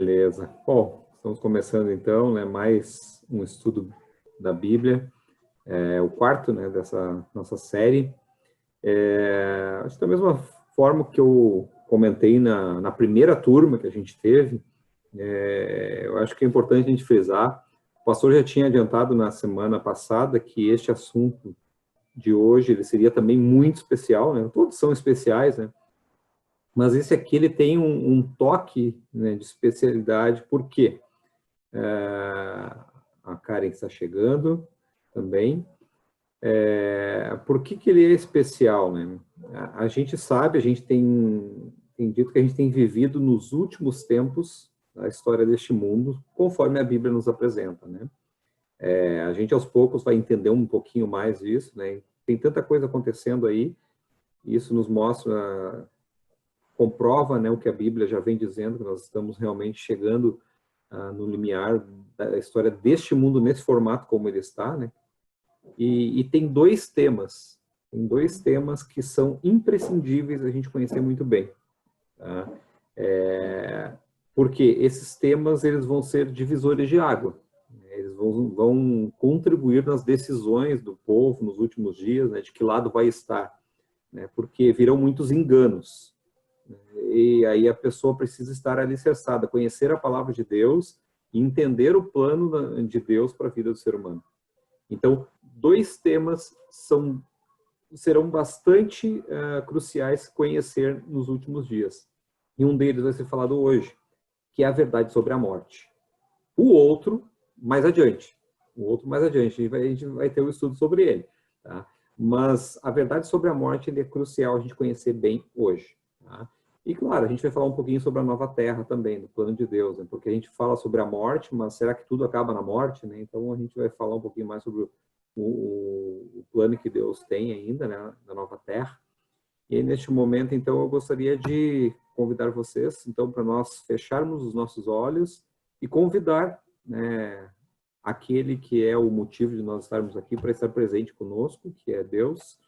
Beleza. Bom, estamos começando então, né, mais um estudo da Bíblia, o quarto, né, dessa nossa série. Acho que da mesma forma que eu comentei na primeira turma que a gente teve, eu acho que é importante a gente frisar, o pastor já tinha adiantado na semana passada que este assunto de hoje ele seria também muito especial, né? Todos são especiais, né? Mas esse aqui ele tem um toque, né, de especialidade, por quê? A Karen está chegando também. Por que ele é especial, né? A gente sabe, a gente tem dito que a gente tem vivido nos últimos tempos a história deste mundo, conforme a Bíblia nos apresenta, né? A gente aos poucos vai entender um pouquinho mais disso, né? Tem tanta coisa acontecendo aí, e isso nos mostra, comprova, né, o que a Bíblia já vem dizendo, que nós estamos realmente chegando no limiar da história deste mundo nesse formato como ele está, né? E tem dois temas que são imprescindíveis a gente conhecer muito bem, tá? Porque esses temas eles vão ser divisores de água, né? Eles vão contribuir nas decisões do povo nos últimos dias, né, de que lado vai estar, né? Porque virão muitos enganos, né? E aí a pessoa precisa estar alicerçada, conhecer a palavra de Deus e entender o plano de Deus para a vida do ser humano. Então, dois temas serão bastante cruciais conhecer nos últimos dias. E um deles vai ser falado hoje, que é a verdade sobre a morte. O outro, mais adiante. A gente vai ter um estudo sobre ele. Tá? Mas a verdade sobre a morte ele é crucial a gente conhecer bem hoje. Tá? E, claro, a gente vai falar um pouquinho sobre a nova terra também, do plano de Deus, né? Porque a gente fala sobre a morte, mas será que tudo acaba na morte? Né? Então, a gente vai falar um pouquinho mais sobre o plano que Deus tem ainda, né, da nova terra. E aí, neste momento, então, eu gostaria de convidar vocês, então, para nós fecharmos os nossos olhos e convidar, né, aquele que é o motivo de nós estarmos aqui para estar presente conosco, que é Deus,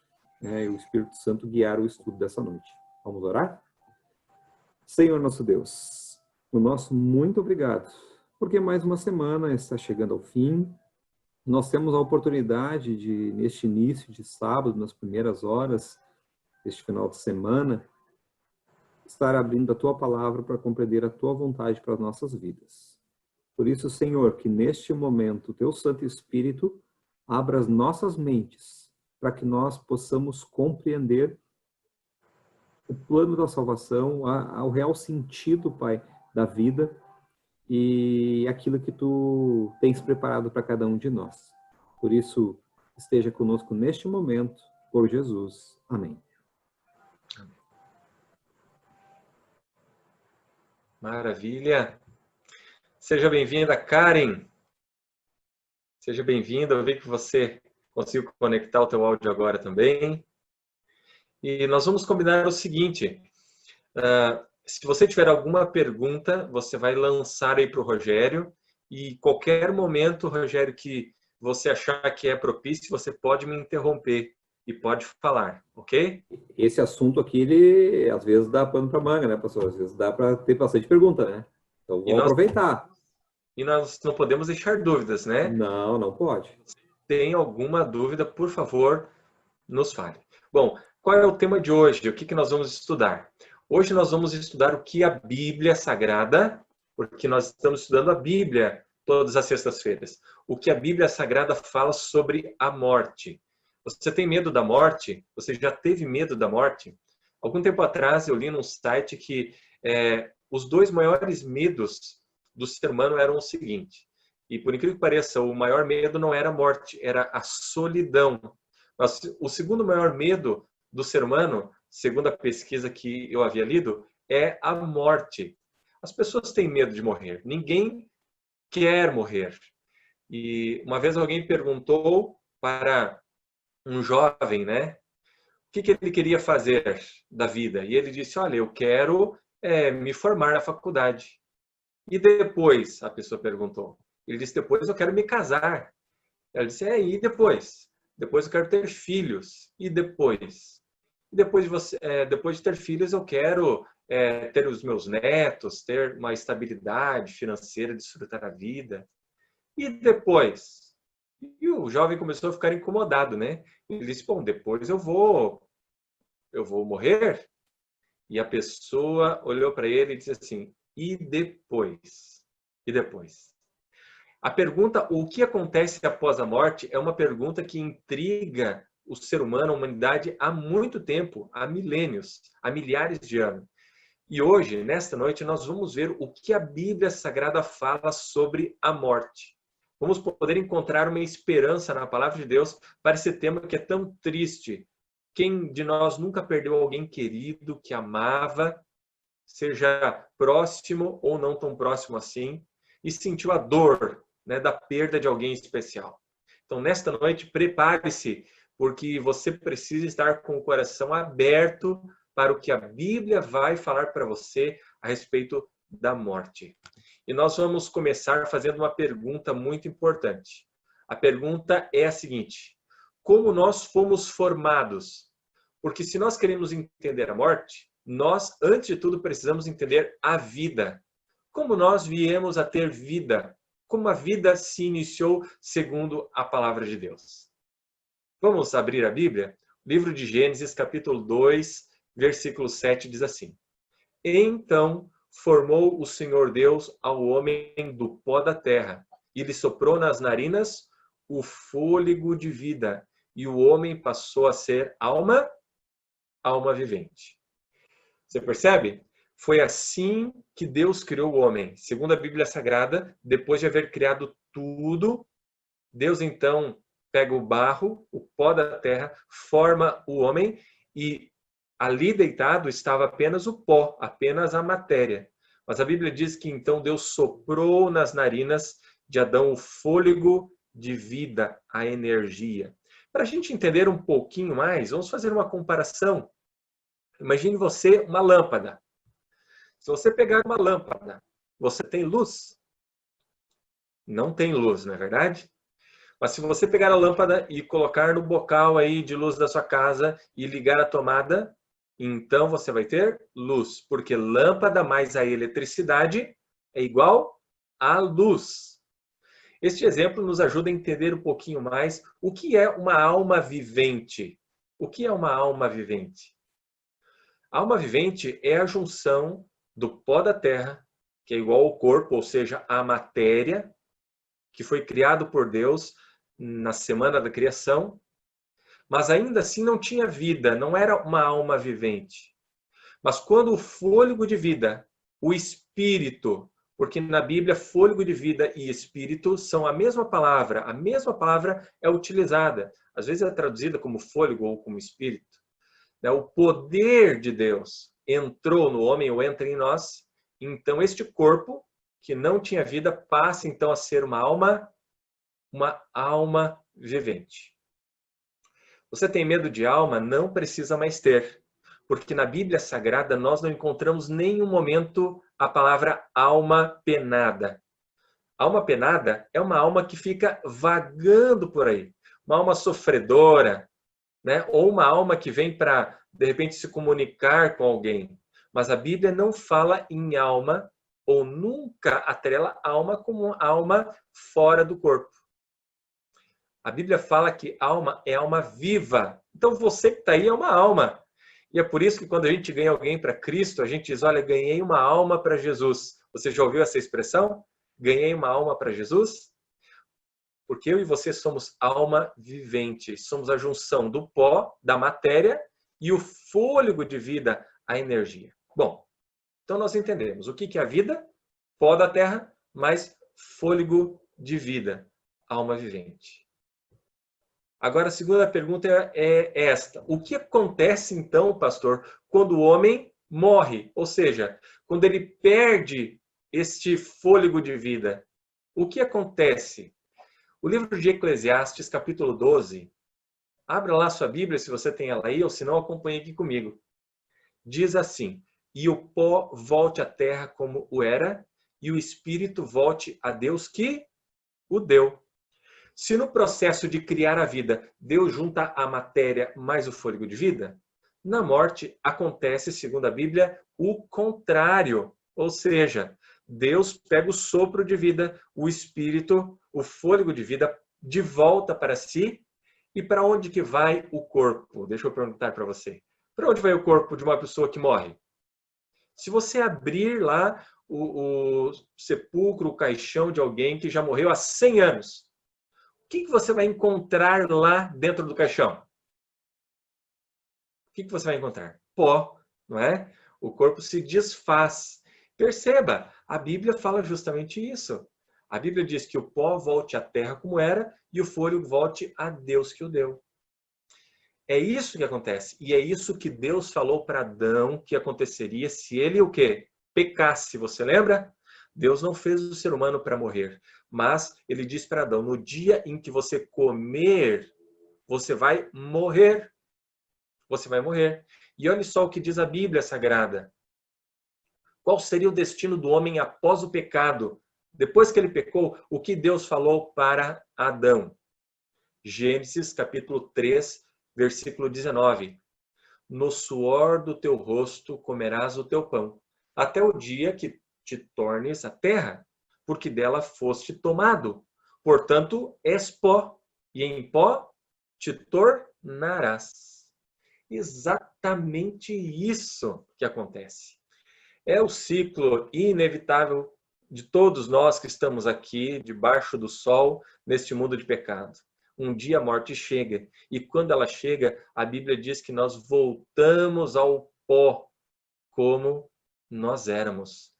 né, e o Espírito Santo guiar o estudo dessa noite. Vamos orar? Senhor nosso Deus, o nosso muito obrigado, porque mais uma semana está chegando ao fim. Nós temos a oportunidade de, neste início de sábado, nas primeiras horas deste final de semana, estar abrindo a Tua palavra para compreender a Tua vontade para as nossas vidas. Por isso, Senhor, que neste momento o Teu Santo Espírito abra as nossas mentes para que nós possamos compreender o plano da salvação, o real sentido, Pai, da vida e aquilo que Tu tens preparado para cada um de nós. Por isso, esteja conosco neste momento, por Jesus. Amém. Maravilha. Seja bem-vinda, Karen. Seja bem-vinda. Eu vi que você conseguiu conectar o teu áudio agora também. E nós vamos combinar o seguinte. Se você tiver alguma pergunta, você vai lançar aí para o Rogério. E qualquer momento, Rogério, que você achar que é propício, você pode me interromper e pode falar, ok? Esse assunto aqui, ele às vezes dá pano para manga, né, pastor? Às vezes dá para ter bastante pergunta, né? Então vamos aproveitar. E nós não podemos deixar dúvidas, né? Não, não pode. Tem alguma dúvida, por favor, nos fale. Bom, qual é o tema de hoje? O que nós vamos estudar? Hoje nós vamos estudar o que a Bíblia Sagrada, porque nós estamos estudando a Bíblia todas as sextas-feiras. O que a Bíblia Sagrada fala sobre a morte. Você tem medo da morte? Você já teve medo da morte? Algum tempo atrás eu li num site que os dois maiores medos do ser humano eram o seguinte, e por incrível que pareça, o maior medo não era a morte, era a solidão. Mas o segundo maior medo do ser humano, segundo a pesquisa que eu havia lido, é a morte. As pessoas têm medo de morrer. Ninguém quer morrer. E uma vez alguém perguntou para um jovem, né, o que ele queria fazer da vida. E ele disse, olha, eu quero me formar na faculdade. E depois, a pessoa perguntou. Ele disse, depois eu quero me casar. Ela disse, e depois? Depois eu quero ter filhos. E depois? E depois de ter filhos, eu quero ter os meus netos, ter uma estabilidade financeira, desfrutar a vida. E depois? E o jovem começou a ficar incomodado, né? Ele disse, bom, depois eu vou morrer? E a pessoa olhou para ele e disse assim, e depois? E depois? A pergunta, o que acontece após a morte, é uma pergunta que intriga o ser humano, a humanidade, há muito tempo, há milênios, há milhares de anos. E hoje, nesta noite, nós vamos ver o que a Bíblia Sagrada fala sobre a morte. Vamos poder encontrar uma esperança na palavra de Deus para esse tema que é tão triste. Quem de nós nunca perdeu alguém querido, que amava, seja próximo ou não tão próximo assim, e sentiu a dor, né, da perda de alguém especial? Então, nesta noite, prepare-se, porque você precisa estar com o coração aberto para o que a Bíblia vai falar para você a respeito da morte. E nós vamos começar fazendo uma pergunta muito importante. A pergunta é a seguinte: como nós fomos formados? Porque se nós queremos entender a morte, nós, antes de tudo, precisamos entender a vida. Como nós viemos a ter vida? Como a vida se iniciou segundo a palavra de Deus? Vamos abrir a Bíblia? O livro de Gênesis, capítulo 2, versículo 7, diz assim: Então formou o Senhor Deus ao homem do pó da terra, e lhe soprou nas narinas o fôlego de vida, e o homem passou a ser alma vivente. Você percebe? Foi assim que Deus criou o homem. Segundo a Bíblia Sagrada, depois de haver criado tudo, Deus então pega o barro, o pó da terra, forma o homem e ali deitado estava apenas o pó, apenas a matéria. Mas a Bíblia diz que então Deus soprou nas narinas de Adão o fôlego de vida, a energia. Para a gente entender um pouquinho mais, vamos fazer uma comparação. Imagine você uma lâmpada. Se você pegar uma lâmpada, você tem luz? Não tem luz, não é verdade? Mas se você pegar a lâmpada e colocar no bocal aí de luz da sua casa e ligar a tomada, então você vai ter luz, porque lâmpada mais a eletricidade é igual a luz. Este exemplo nos ajuda a entender um pouquinho mais o que é uma alma vivente. O que é uma alma vivente? A alma vivente é a junção do pó da terra, que é igual ao corpo, ou seja, a matéria, que foi criado por Deus na semana da criação, mas ainda assim não tinha vida, não era uma alma vivente. Mas quando o fôlego de vida, o espírito, porque na Bíblia fôlego de vida e espírito são a mesma palavra é utilizada, às vezes é traduzida como fôlego ou como espírito. O poder de Deus entrou no homem ou entra em nós, então este corpo que não tinha vida passa então a ser uma alma vivente. Você tem medo de alma? Não precisa mais ter, porque na Bíblia Sagrada nós não encontramos em nenhum momento a palavra alma penada. Alma penada é uma alma que fica vagando por aí, uma alma sofredora, né? Ou uma alma que vem para, de repente, se comunicar com alguém. Mas a Bíblia não fala em alma, ou nunca atrela alma como alma fora do corpo. A Bíblia fala que alma é alma viva. Então você que está aí é uma alma. E é por isso que quando a gente ganha alguém para Cristo, a gente diz, olha, ganhei uma alma para Jesus. Você já ouviu essa expressão? Ganhei uma alma para Jesus? Porque eu e você somos alma vivente. Somos a junção do pó, da matéria e o fôlego de vida, a energia. Bom, então nós entendemos o que é a vida, pó da terra, mais fôlego de vida, alma vivente. Agora, a segunda pergunta é esta. O que acontece, então, pastor, quando o homem morre? Ou seja, quando ele perde este fôlego de vida. O que acontece? O livro de Eclesiastes, capítulo 12. Abra lá sua Bíblia, se você tem ela aí, ou se não, acompanhe aqui comigo. Diz assim: E o pó volte à terra como o era, e o espírito volte a Deus que o deu. Se no processo de criar a vida, Deus junta a matéria mais o fôlego de vida, na morte acontece, segundo a Bíblia, o contrário. Ou seja, Deus pega o sopro de vida, o espírito, o fôlego de vida, de volta para si. E para onde que vai o corpo? Deixa eu perguntar para você. Para onde vai o corpo de uma pessoa que morre? Se você abrir lá o sepulcro, o caixão de alguém que já morreu há 100 anos, o que você vai encontrar lá dentro do caixão? O que você vai encontrar? Pó, não é? O corpo se desfaz. Perceba, a Bíblia fala justamente isso. A Bíblia diz que o pó volte à terra como era e o fôlego volte a Deus que o deu. É isso que acontece. E é isso que Deus falou para Adão que aconteceria se ele o quê? Pecasse. Você lembra? Deus não fez o ser humano para morrer. Mas ele diz para Adão, no dia em que você comer, você vai morrer. Você vai morrer. E olha só o que diz a Bíblia Sagrada. Qual seria o destino do homem após o pecado? Depois que ele pecou, o que Deus falou para Adão? Gênesis capítulo 3, versículo 19. No suor do teu rosto comerás o teu pão, até o dia que te tornes a terra, porque dela foste tomado. Portanto, és pó, e em pó te tornarás. Exatamente isso que acontece. É o ciclo inevitável de todos nós que estamos aqui, debaixo do sol, neste mundo de pecado. Um dia a morte chega, e quando ela chega, a Bíblia diz que nós voltamos ao pó, como nós éramos,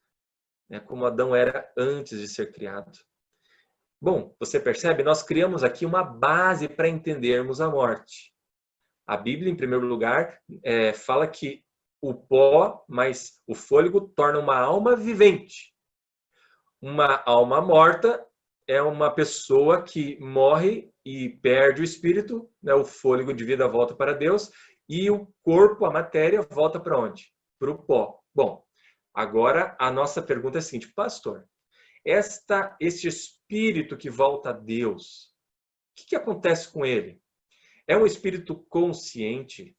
né? Como Adão era antes de ser criado. Bom, você percebe? Nós criamos aqui uma base para entendermos a morte. A Bíblia, em primeiro lugar, fala que o pó, mais o fôlego, torna uma alma vivente. Uma alma morta é uma pessoa que morre e perde o espírito, né? O fôlego de vida volta para Deus, e o corpo, a matéria, volta para onde? Para o pó. Bom, agora a nossa pergunta é a seguinte, pastor, este espírito que volta a Deus, o que acontece com ele? É um espírito consciente?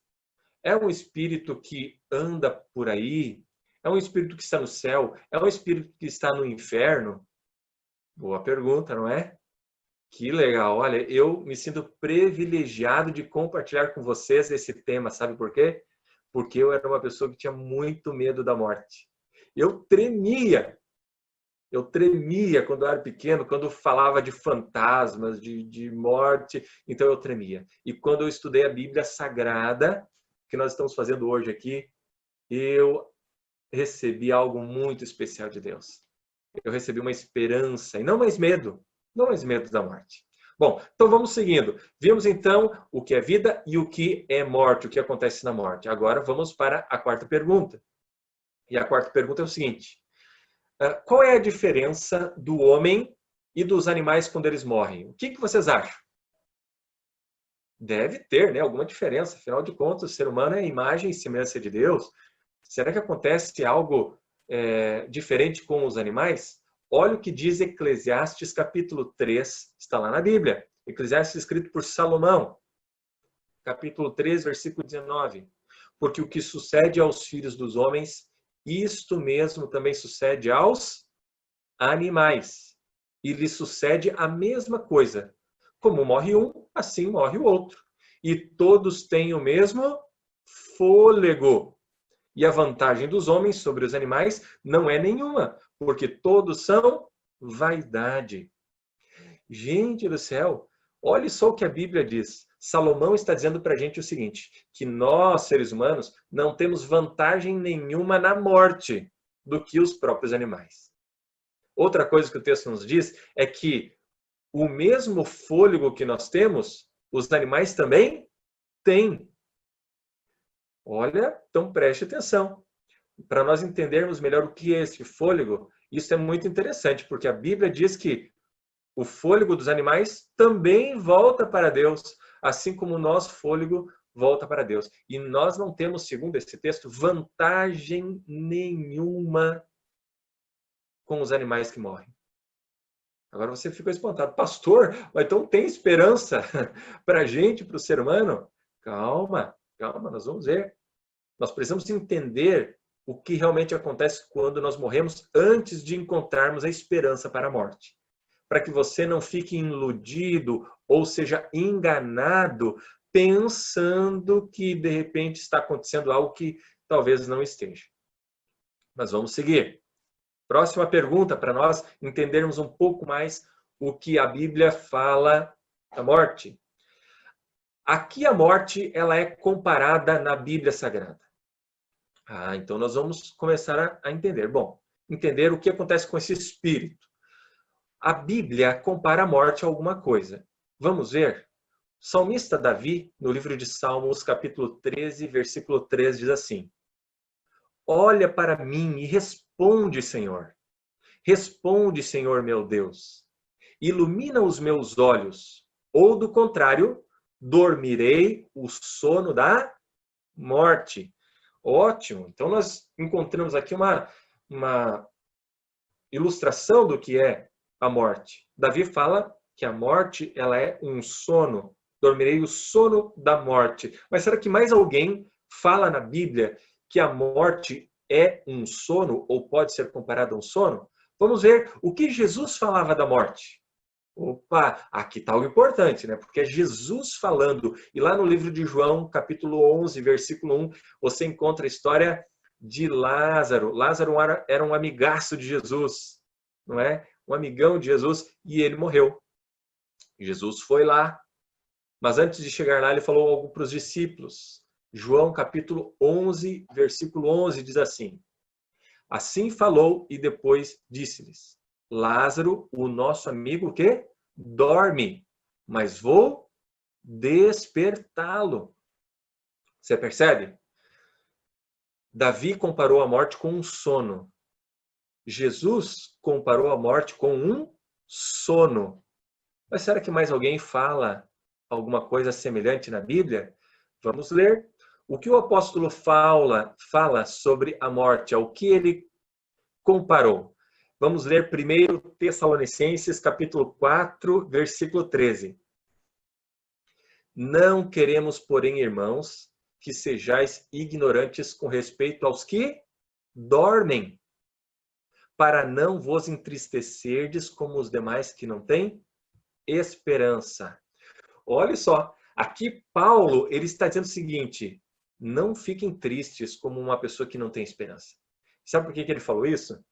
É um espírito que anda por aí? É um espírito que está no céu? É um espírito que está no inferno? Boa pergunta, não é? Que legal. Olha, eu me sinto privilegiado de compartilhar com vocês esse tema. Sabe por quê? Porque eu era uma pessoa que tinha muito medo da morte. Eu tremia quando eu era pequeno, quando falava de fantasmas, de morte, então eu tremia. E quando eu estudei a Bíblia Sagrada, que nós estamos fazendo hoje aqui, eu recebi algo muito especial de Deus. Eu recebi uma esperança e não mais medo da morte. Bom, então vamos seguindo. Vimos então o que é vida e o que é morte, o que acontece na morte. Agora vamos para a quarta pergunta. E a quarta pergunta é o seguinte: qual é a diferença do homem e dos animais quando eles morrem? O que vocês acham? Deve ter, né, alguma diferença. Afinal de contas, o ser humano é a imagem e semelhança de Deus. Será que acontece algo diferente com os animais? Olha o que diz Eclesiastes capítulo 3, está lá na Bíblia. Eclesiastes escrito por Salomão, capítulo 3, versículo 19. Porque o que sucede aos filhos dos homens, isto mesmo também sucede aos animais. E lhes sucede a mesma coisa. Como morre um, assim morre o outro. E todos têm o mesmo fôlego. E a vantagem dos homens sobre os animais não é nenhuma, porque todos são vaidade. Gente do céu, olhe só o que a Bíblia diz. Salomão está dizendo para a gente o seguinte, que nós, seres humanos, não temos vantagem nenhuma na morte do que os próprios animais. Outra coisa que o texto nos diz é que o mesmo fôlego que nós temos, os animais também têm. Olha, então preste atenção. Para nós entendermos melhor o que é esse fôlego, isso é muito interessante, porque a Bíblia diz que o fôlego dos animais também volta para Deus, assim como o nosso fôlego volta para Deus. E nós não temos, segundo esse texto, vantagem nenhuma com os animais que morrem. Agora você ficou espantado. Pastor, mas então tem esperança para a gente, para o ser humano? Calma, nós vamos ver. Nós precisamos entender o que realmente acontece quando nós morremos antes de encontrarmos a esperança para a morte. Para que você não fique iludido ou seja enganado pensando que de repente está acontecendo algo que talvez não esteja. Mas vamos seguir. Próxima pergunta para nós entendermos um pouco mais o que a Bíblia fala da morte. Aqui a morte ela é comparada na Bíblia Sagrada. Então nós vamos começar a entender. Bom, entender o que acontece com esse espírito. A Bíblia compara a morte a alguma coisa. Vamos ver? O salmista Davi, no livro de Salmos, capítulo 13, versículo 3, diz assim: Olha para mim e responde, Senhor. Responde, Senhor meu Deus. Ilumina os meus olhos, ou do contrário, dormirei o sono da morte. Ótimo. Então nós encontramos aqui uma ilustração do que é a morte. Davi fala que a morte ela é um sono. Dormirei o sono da morte. Mas será que mais alguém fala na Bíblia que a morte é um sono ou pode ser comparada a um sono? Vamos ver o que Jesus falava da morte. Opa, aqui está algo importante, né? Porque é Jesus falando. E lá no livro de João, capítulo 11, versículo 1, você encontra a história de Lázaro. Lázaro era um amigaço de Jesus, não é? Um amigão de Jesus, e ele morreu. Jesus foi lá, mas antes de chegar lá, ele falou algo para os discípulos. João, capítulo 11, versículo 11, diz assim: Assim falou e depois disse-lhes: Lázaro, o nosso amigo, o quê? Dorme, mas vou despertá-lo. Você percebe? Davi comparou a morte com um sono. Jesus comparou a morte com um sono. Mas será que mais alguém fala alguma coisa semelhante na Bíblia? Vamos ler. O que o apóstolo fala sobre a morte, ao que ele comparou. Vamos ler primeiro Tessalonicenses, capítulo 4, versículo 13. Não queremos, porém, irmãos, que sejais ignorantes com respeito aos que dormem, para não vos entristecerdes como os demais que não têm esperança. Olha só, aqui Paulo ele está dizendo o seguinte: não fiquem tristes como uma pessoa que não tem esperança. Sabe por que ele falou isso?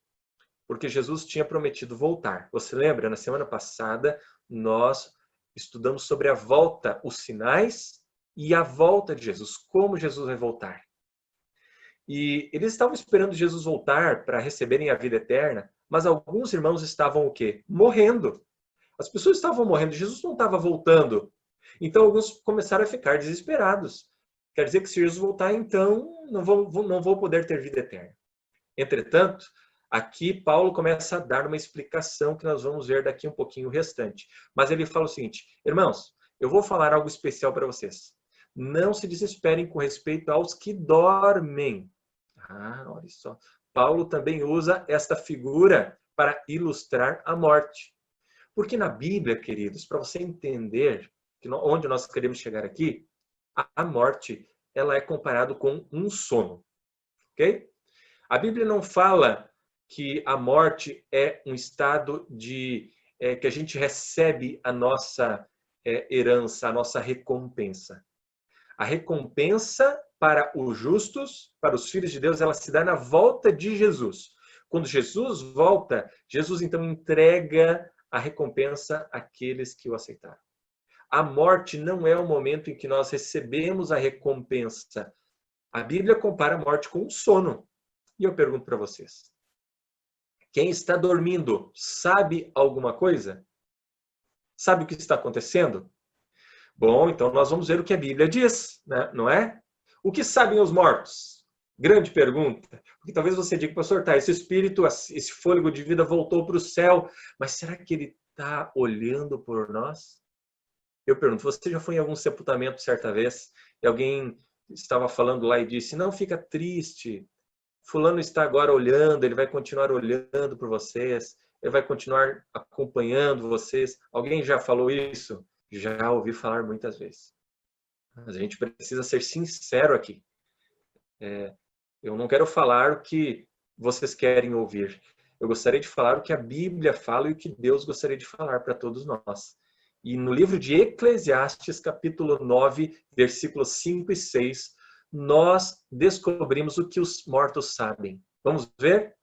Porque Jesus tinha prometido voltar. Você lembra? Na semana passada, nós estudamos sobre a volta, os sinais e a volta de Jesus. Como Jesus vai voltar. E eles estavam esperando Jesus voltar para receberem a vida eterna, mas alguns irmãos estavam o quê? Morrendo. As pessoas estavam morrendo, Jesus não estava voltando. Então alguns começaram a ficar desesperados. Quer dizer que se Jesus voltar, então não vou poder ter vida eterna. Entretanto, aqui Paulo começa a dar uma explicação que nós vamos ver daqui um pouquinho o restante. Mas ele fala o seguinte: irmãos, eu vou falar algo especial para vocês. Não se desesperem com respeito aos que dormem. Olha só. Paulo também usa esta figura para ilustrar a morte. Porque na Bíblia, queridos, para você entender onde nós queremos chegar aqui, a morte ela é comparada com um sono. Ok? A Bíblia não fala que a morte é um estado de que a gente recebe a nossa herança, a nossa recompensa. A recompensa para os justos, para os filhos de Deus, ela se dá na volta de Jesus. Quando Jesus volta, Jesus então entrega a recompensa àqueles que o aceitaram. A morte não é o momento em que nós recebemos a recompensa. A Bíblia compara a morte com um sono. E eu pergunto para vocês: quem está dormindo sabe alguma coisa? Sabe o que está acontecendo? Bom, então nós vamos ver o que a Bíblia diz, né? Não é? O que sabem os mortos? Grande pergunta. Porque talvez você diga, pastor, tá, esse espírito, esse fôlego de vida voltou para o céu, mas será que ele está olhando por nós? Eu pergunto, você já foi em algum sepultamento certa vez e alguém estava falando lá e disse, não, fica triste, fulano está agora olhando, ele vai continuar olhando por vocês, ele vai continuar acompanhando vocês. Alguém já falou isso? Já ouvi falar muitas vezes. Mas a gente precisa ser sincero aqui. Eu não quero falar o que vocês querem ouvir. Eu gostaria de falar o que a Bíblia fala e o que Deus gostaria de falar para todos nós. E no livro de Eclesiastes, capítulo 9, versículos 5 e 6, nós descobrimos o que os mortos sabem. Vamos ver?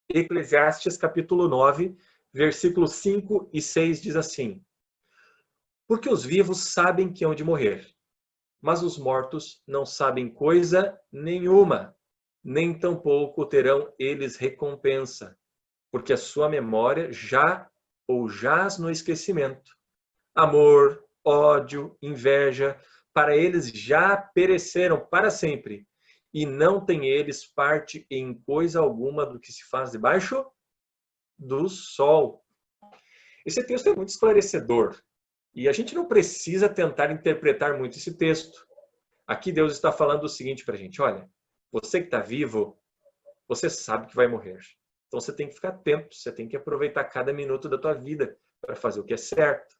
Eclesiastes, capítulo 9, versículos 5 e 6 diz assim: Porque os vivos sabem que hão de morrer, mas os mortos não sabem coisa nenhuma, nem tampouco terão eles recompensa, porque a sua memória já ou jaz no esquecimento. Amor, ódio, inveja, para eles já pereceram para sempre, e não têm eles parte em coisa alguma do que se faz debaixo do sol. Esse texto é muito esclarecedor, e a gente não precisa tentar interpretar muito esse texto. Aqui Deus está falando o seguinte para a gente: olha, você que está vivo, você sabe que vai morrer. Então você tem que ficar atento, você tem que aproveitar cada minuto da tua vida para fazer o que é certo.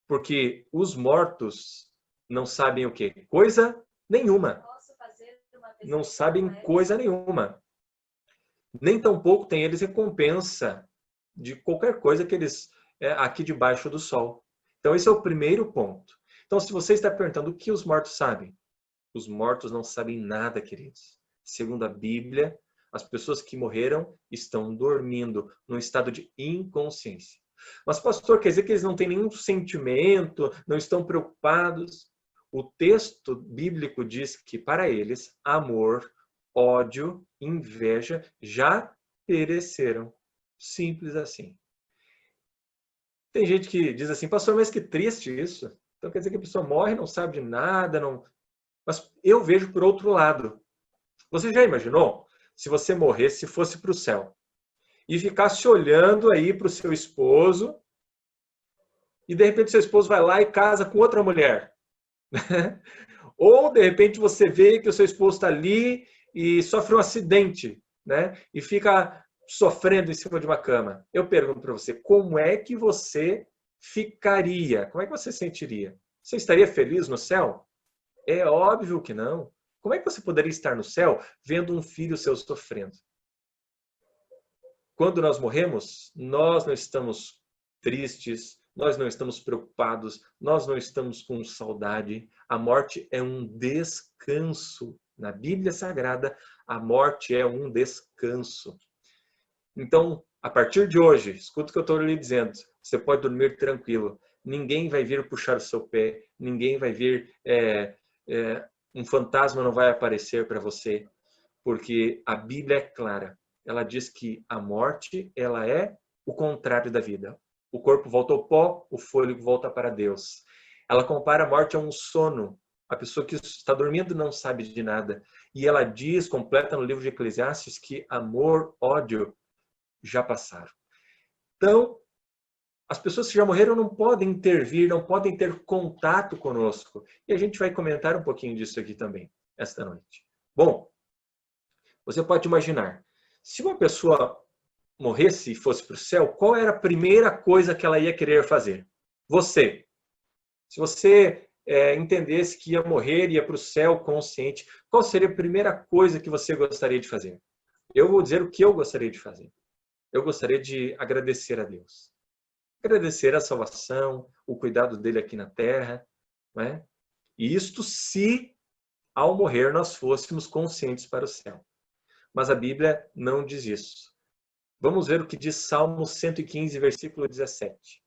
Porque os mortos não sabem o quê? Coisa nenhuma. Não sabem coisa nenhuma. Nem tampouco tem eles recompensa de qualquer coisa que eles aqui debaixo do sol. Então esse é o primeiro ponto. Então se você está perguntando o que os mortos sabem, os mortos não sabem nada, queridos. Segundo a Bíblia, as pessoas que morreram estão dormindo, num estado de inconsciência. Mas, pastor, quer dizer que eles não têm nenhum sentimento, não estão preocupados? O texto bíblico diz que, para eles, amor, ódio, inveja já pereceram. Simples assim. Tem gente que diz assim: pastor, mas que triste isso. Então quer dizer que a pessoa morre, não sabe de nada, não... Mas eu vejo por outro lado. Você já imaginou se você morresse, fosse para o céu e ficasse olhando aí para o seu esposo e de repente seu esposo vai lá e casa com outra mulher? Ou de repente você vê que o seu esposo está ali e sofre um acidente, né? E fica sofrendo em cima de uma cama. Eu pergunto para você, como é que você ficaria? Como é que você sentiria? Você estaria feliz no céu? É óbvio que não. Como é que você poderia estar no céu vendo um filho seu sofrendo? Quando nós morremos, nós não estamos tristes, nós não estamos preocupados, nós não estamos com saudade. A morte é um descanso. Na Bíblia Sagrada, a morte é um descanso. Então, a partir de hoje, escuta o que eu estou lhe dizendo, você pode dormir tranquilo. Ninguém vai vir puxar o seu pé, ninguém vai vir... um fantasma não vai aparecer para você, porque a Bíblia é clara. Ela diz que a morte, ela é o contrário da vida. O corpo volta ao pó, o fôlego volta para Deus. Ela compara a morte a um sono. A pessoa que está dormindo não sabe de nada. E ela diz, completa no livro de Eclesiastes, que amor, ódio já passaram. Então, as pessoas que já morreram não podem intervir, não podem ter contato conosco. E a gente vai comentar um pouquinho disso aqui também, esta noite. Bom, você pode imaginar, se uma pessoa morresse e fosse para o céu, qual era a primeira coisa que ela ia querer fazer? Você. Se você entendesse que ia morrer e ia para o céu consciente, qual seria a primeira coisa que você gostaria de fazer? Eu vou dizer o que eu gostaria de fazer. Eu gostaria de agradecer a Deus. Agradecer a salvação, o cuidado dele aqui na terra, né? E isto se, ao morrer, nós fôssemos conscientes para o céu. Mas a Bíblia não diz isso. Vamos ver o que diz Salmo 115, versículo 17.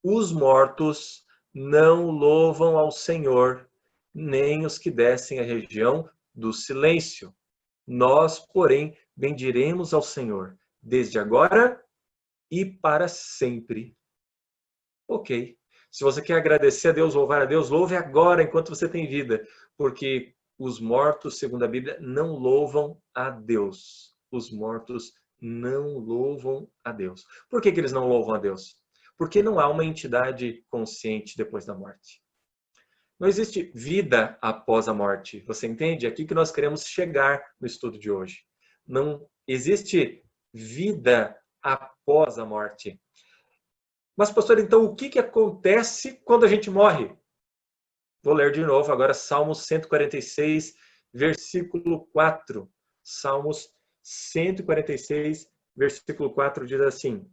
Os mortos não louvam ao Senhor, nem os que descem a região do silêncio. Nós, porém, bendiremos ao Senhor, desde agora e para sempre. Ok. Se você quer agradecer a Deus, louvar a Deus, louve agora, enquanto você tem vida. Porque os mortos, segundo a Bíblia, não louvam a Deus. Os mortos não louvam a Deus. Por que eles não louvam a Deus? Porque não há uma entidade consciente depois da morte. Não existe vida após a morte. Você entende? É aqui que nós queremos chegar no estudo de hoje. Não existe vida após a morte. Mas, pastor, então o que acontece quando a gente morre? Vou ler de novo agora Salmo 146, versículo 4. Salmos 146, versículo 4 diz assim: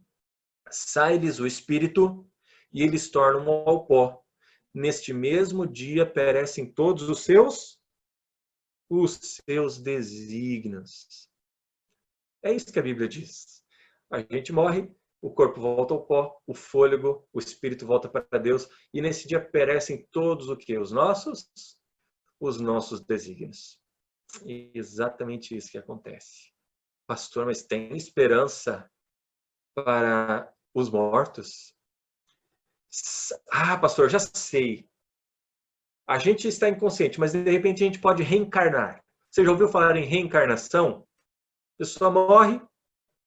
sai-lhes o espírito e eles tornam ao pó. Neste mesmo dia perecem todos os seus desígnios. É isso que a Bíblia diz. A gente morre, o corpo volta ao pó, o fôlego, o espírito volta para Deus, e nesse dia perecem todos o quê? Os nossos desígnios. E exatamente isso que acontece. Pastor, mas tem esperança para os mortos? Ah, pastor, já sei. A gente está inconsciente, mas de repente a gente pode reencarnar. Você já ouviu falar em reencarnação? A pessoa morre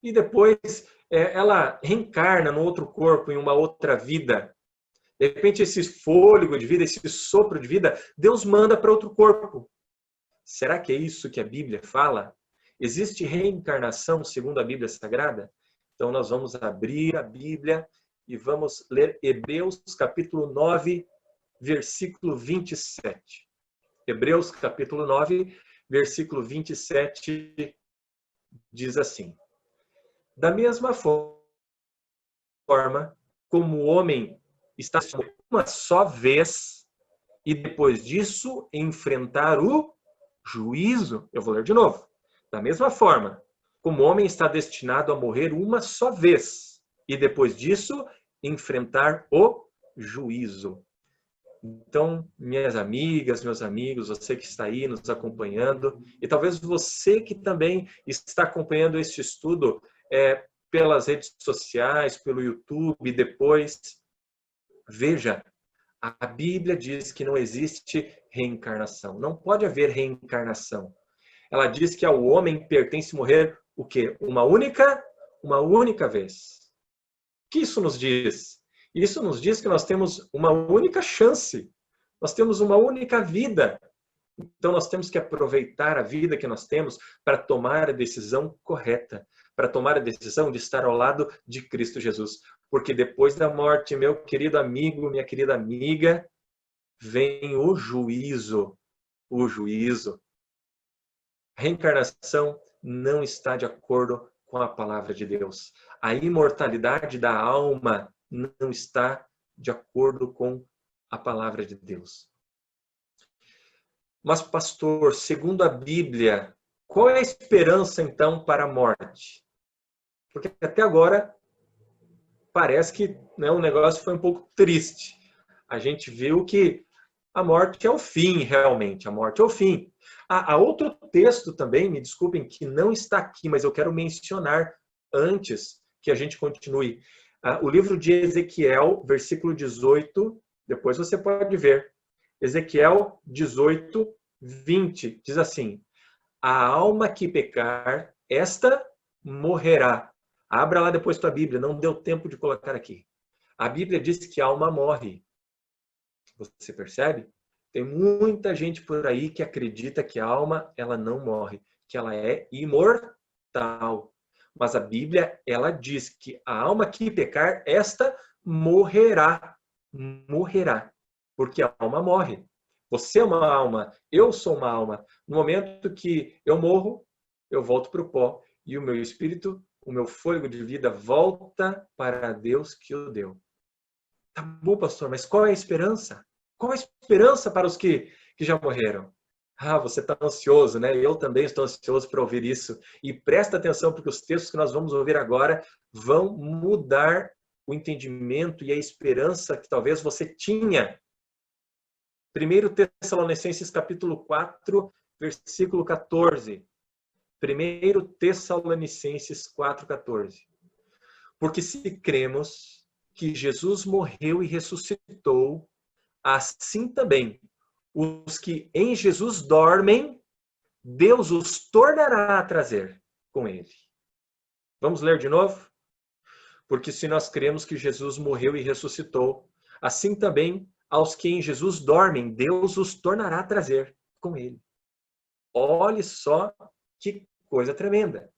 e depois ela reencarna no outro corpo, em uma outra vida. De repente esse fôlego de vida, esse sopro de vida, Deus manda para outro corpo. Será que é isso que a Bíblia fala? Existe reencarnação segundo a Bíblia Sagrada? Então nós vamos abrir a Bíblia e vamos ler Hebreus capítulo 9, versículo 27. Hebreus capítulo 9, versículo 27 diz assim: da mesma forma como o homem está uma só vez e depois disso enfrentar o juízo. Eu vou ler de novo. Da mesma forma como o homem está destinado a morrer uma só vez e depois disso enfrentar o juízo. Então, minhas amigas, meus amigos, você que está aí nos acompanhando, e talvez você que também está acompanhando este estudo pelas redes sociais, pelo YouTube, depois, veja, a Bíblia diz que não existe reencarnação. Não pode haver reencarnação. Ela diz que ao homem pertence morrer o quê? Uma única vez. O que isso nos diz? Isso nos diz que nós temos uma única chance. Nós temos uma única vida. Então nós temos que aproveitar a vida que nós temos para tomar a decisão correta, para tomar a decisão de estar ao lado de Cristo Jesus. Porque depois da morte, meu querido amigo, minha querida amiga, vem o juízo. O juízo. A reencarnação não está de acordo com a palavra de Deus. A imortalidade da alma não está de acordo com a palavra de Deus. Mas, pastor, segundo a Bíblia, qual é a esperança, então, para a morte? Porque até agora parece que o negócio foi um pouco triste. A gente viu que a morte é o fim, realmente. A morte é o fim. Há outro texto também, me desculpem, que não está aqui, mas eu quero mencionar antes que a gente continue. O livro de Ezequiel, versículo 18, depois você pode ver. Ezequiel 18, 20, diz assim: a alma que pecar, esta morrerá. Abra lá depois tua Bíblia, não deu tempo de colocar aqui. A Bíblia diz que a alma morre. Você percebe? Tem muita gente por aí que acredita que a alma ela não morre, que ela é imortal. Mas a Bíblia ela diz que a alma que pecar, esta morrerá. Morrerá. Porque a alma morre. Você é uma alma, eu sou uma alma. No momento que eu morro, eu volto para o pó. E o meu espírito, o meu fôlego de vida volta para Deus que o deu. Tá bom, pastor, mas qual é a esperança? Qual a esperança para os que já morreram? Ah, você está ansioso, né? Eu também estou ansioso para ouvir isso. E presta atenção, porque os textos que nós vamos ouvir agora vão mudar o entendimento e a esperança que talvez você tinha. 1 Tessalonicenses capítulo 4, versículo 14. 1 Tessalonicenses 4, 14. Porque se cremos que Jesus morreu e ressuscitou, assim também os que em Jesus dormem, Deus os tornará a trazer com ele. Vamos ler de novo? Porque se nós cremos que Jesus morreu e ressuscitou, assim também aos que em Jesus dormem, Deus os tornará a trazer com ele. Olhe só que coisa tremenda.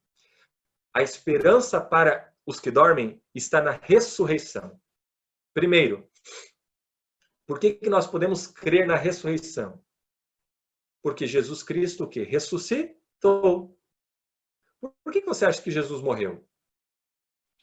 A esperança para os que dormem está na ressurreição. Primeiro, por que nós podemos crer na ressurreição? Porque Jesus Cristo, o quê? Ressuscitou. Por que você acha que Jesus morreu?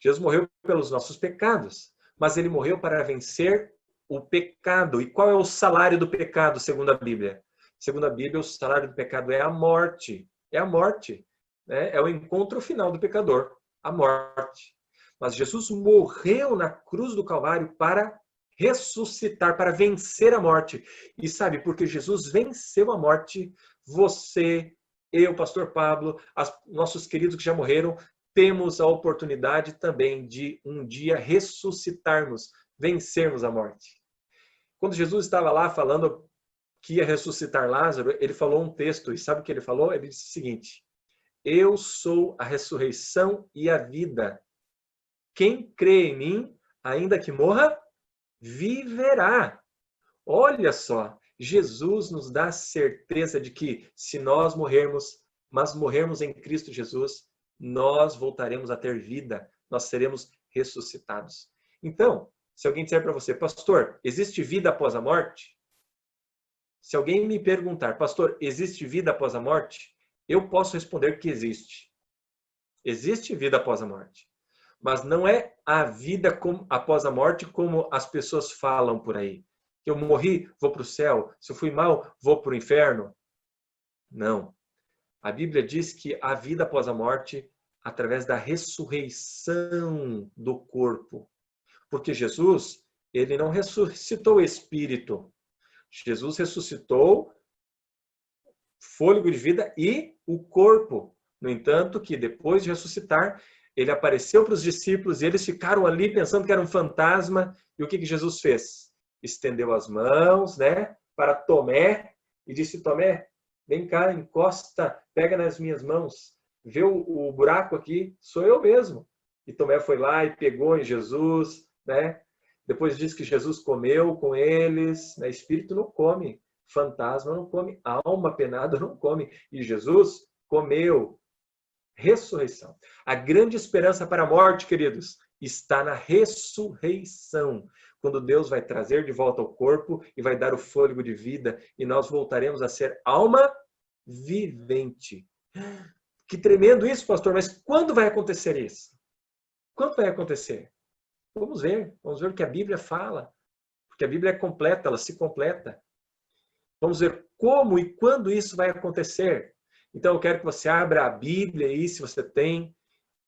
Jesus morreu pelos nossos pecados, mas ele morreu para vencer o pecado. E qual é o salário do pecado, segundo a Bíblia? Segundo a Bíblia, o salário do pecado é a morte. É a morte. Né? É o encontro final do pecador, a morte. Mas Jesus morreu na cruz do Calvário para ressuscitar, para vencer a morte. E sabe, porque Jesus venceu a morte, você, eu, pastor Pablo, nossos queridos que já morreram, temos a oportunidade também de um dia ressuscitarmos, vencermos a morte. Quando Jesus estava lá falando que ia ressuscitar Lázaro, ele falou um texto, e sabe o que ele falou? Ele disse o seguinte: eu sou a ressurreição e a vida. Quem crê em mim, ainda que morra, viverá. Olha só, Jesus nos dá a certeza de que se nós morrermos, mas morrermos em Cristo Jesus, nós voltaremos a ter vida, nós seremos ressuscitados. Então, se alguém disser para você, pastor, existe vida após a morte? Se alguém me perguntar, pastor, existe vida após a morte? Eu posso responder que existe. Existe vida após a morte. Mas não é a vida após a morte como as pessoas falam por aí. Eu morri, vou para o céu. Se eu fui mal, vou para o inferno. Não. A Bíblia diz que a vida após a morte, através da ressurreição do corpo. Porque Jesus, ele não ressuscitou o espírito. Jesus ressuscitou fôlego de vida e o corpo. No entanto, que depois de ressuscitar, ele apareceu para os discípulos e eles ficaram ali pensando que era um fantasma. E o que Jesus fez? Estendeu as mãos, né, para Tomé e disse: Tomé, vem cá, encosta, pega nas minhas mãos. Vê o buraco aqui? Sou eu mesmo. E Tomé foi lá e pegou em Jesus, né? Depois diz que Jesus comeu com eles, né? Espírito não come, fantasma não come, alma penada não come. E Jesus comeu. Ressurreição. A grande esperança para a morte, queridos, está na ressurreição. Quando Deus vai trazer de volta o corpo e vai dar o fôlego de vida e nós voltaremos a ser alma vivente. Que tremendo isso, pastor, mas quando vai acontecer isso? Quando vai acontecer? Vamos ver o que a Bíblia fala, porque a Bíblia é completa, ela se completa. Vamos ver como e quando isso vai acontecer. Então eu quero que você abra a Bíblia aí, se você tem,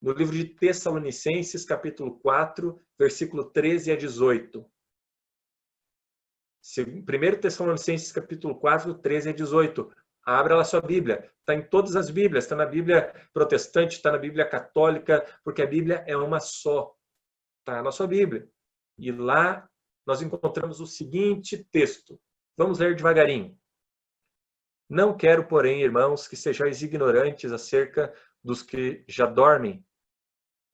no livro de Tessalonicenses, capítulo 4, versículo 13 a 18. 1 Tessalonicenses, capítulo 4, 13 a 18. Abra lá sua Bíblia. Está em todas as Bíblias. Está na Bíblia protestante, está na Bíblia católica, porque a Bíblia é uma só. Está na sua Bíblia. E lá nós encontramos o seguinte texto. Vamos ler devagarinho. Não quero, porém, irmãos, que sejais ignorantes acerca dos que já dormem,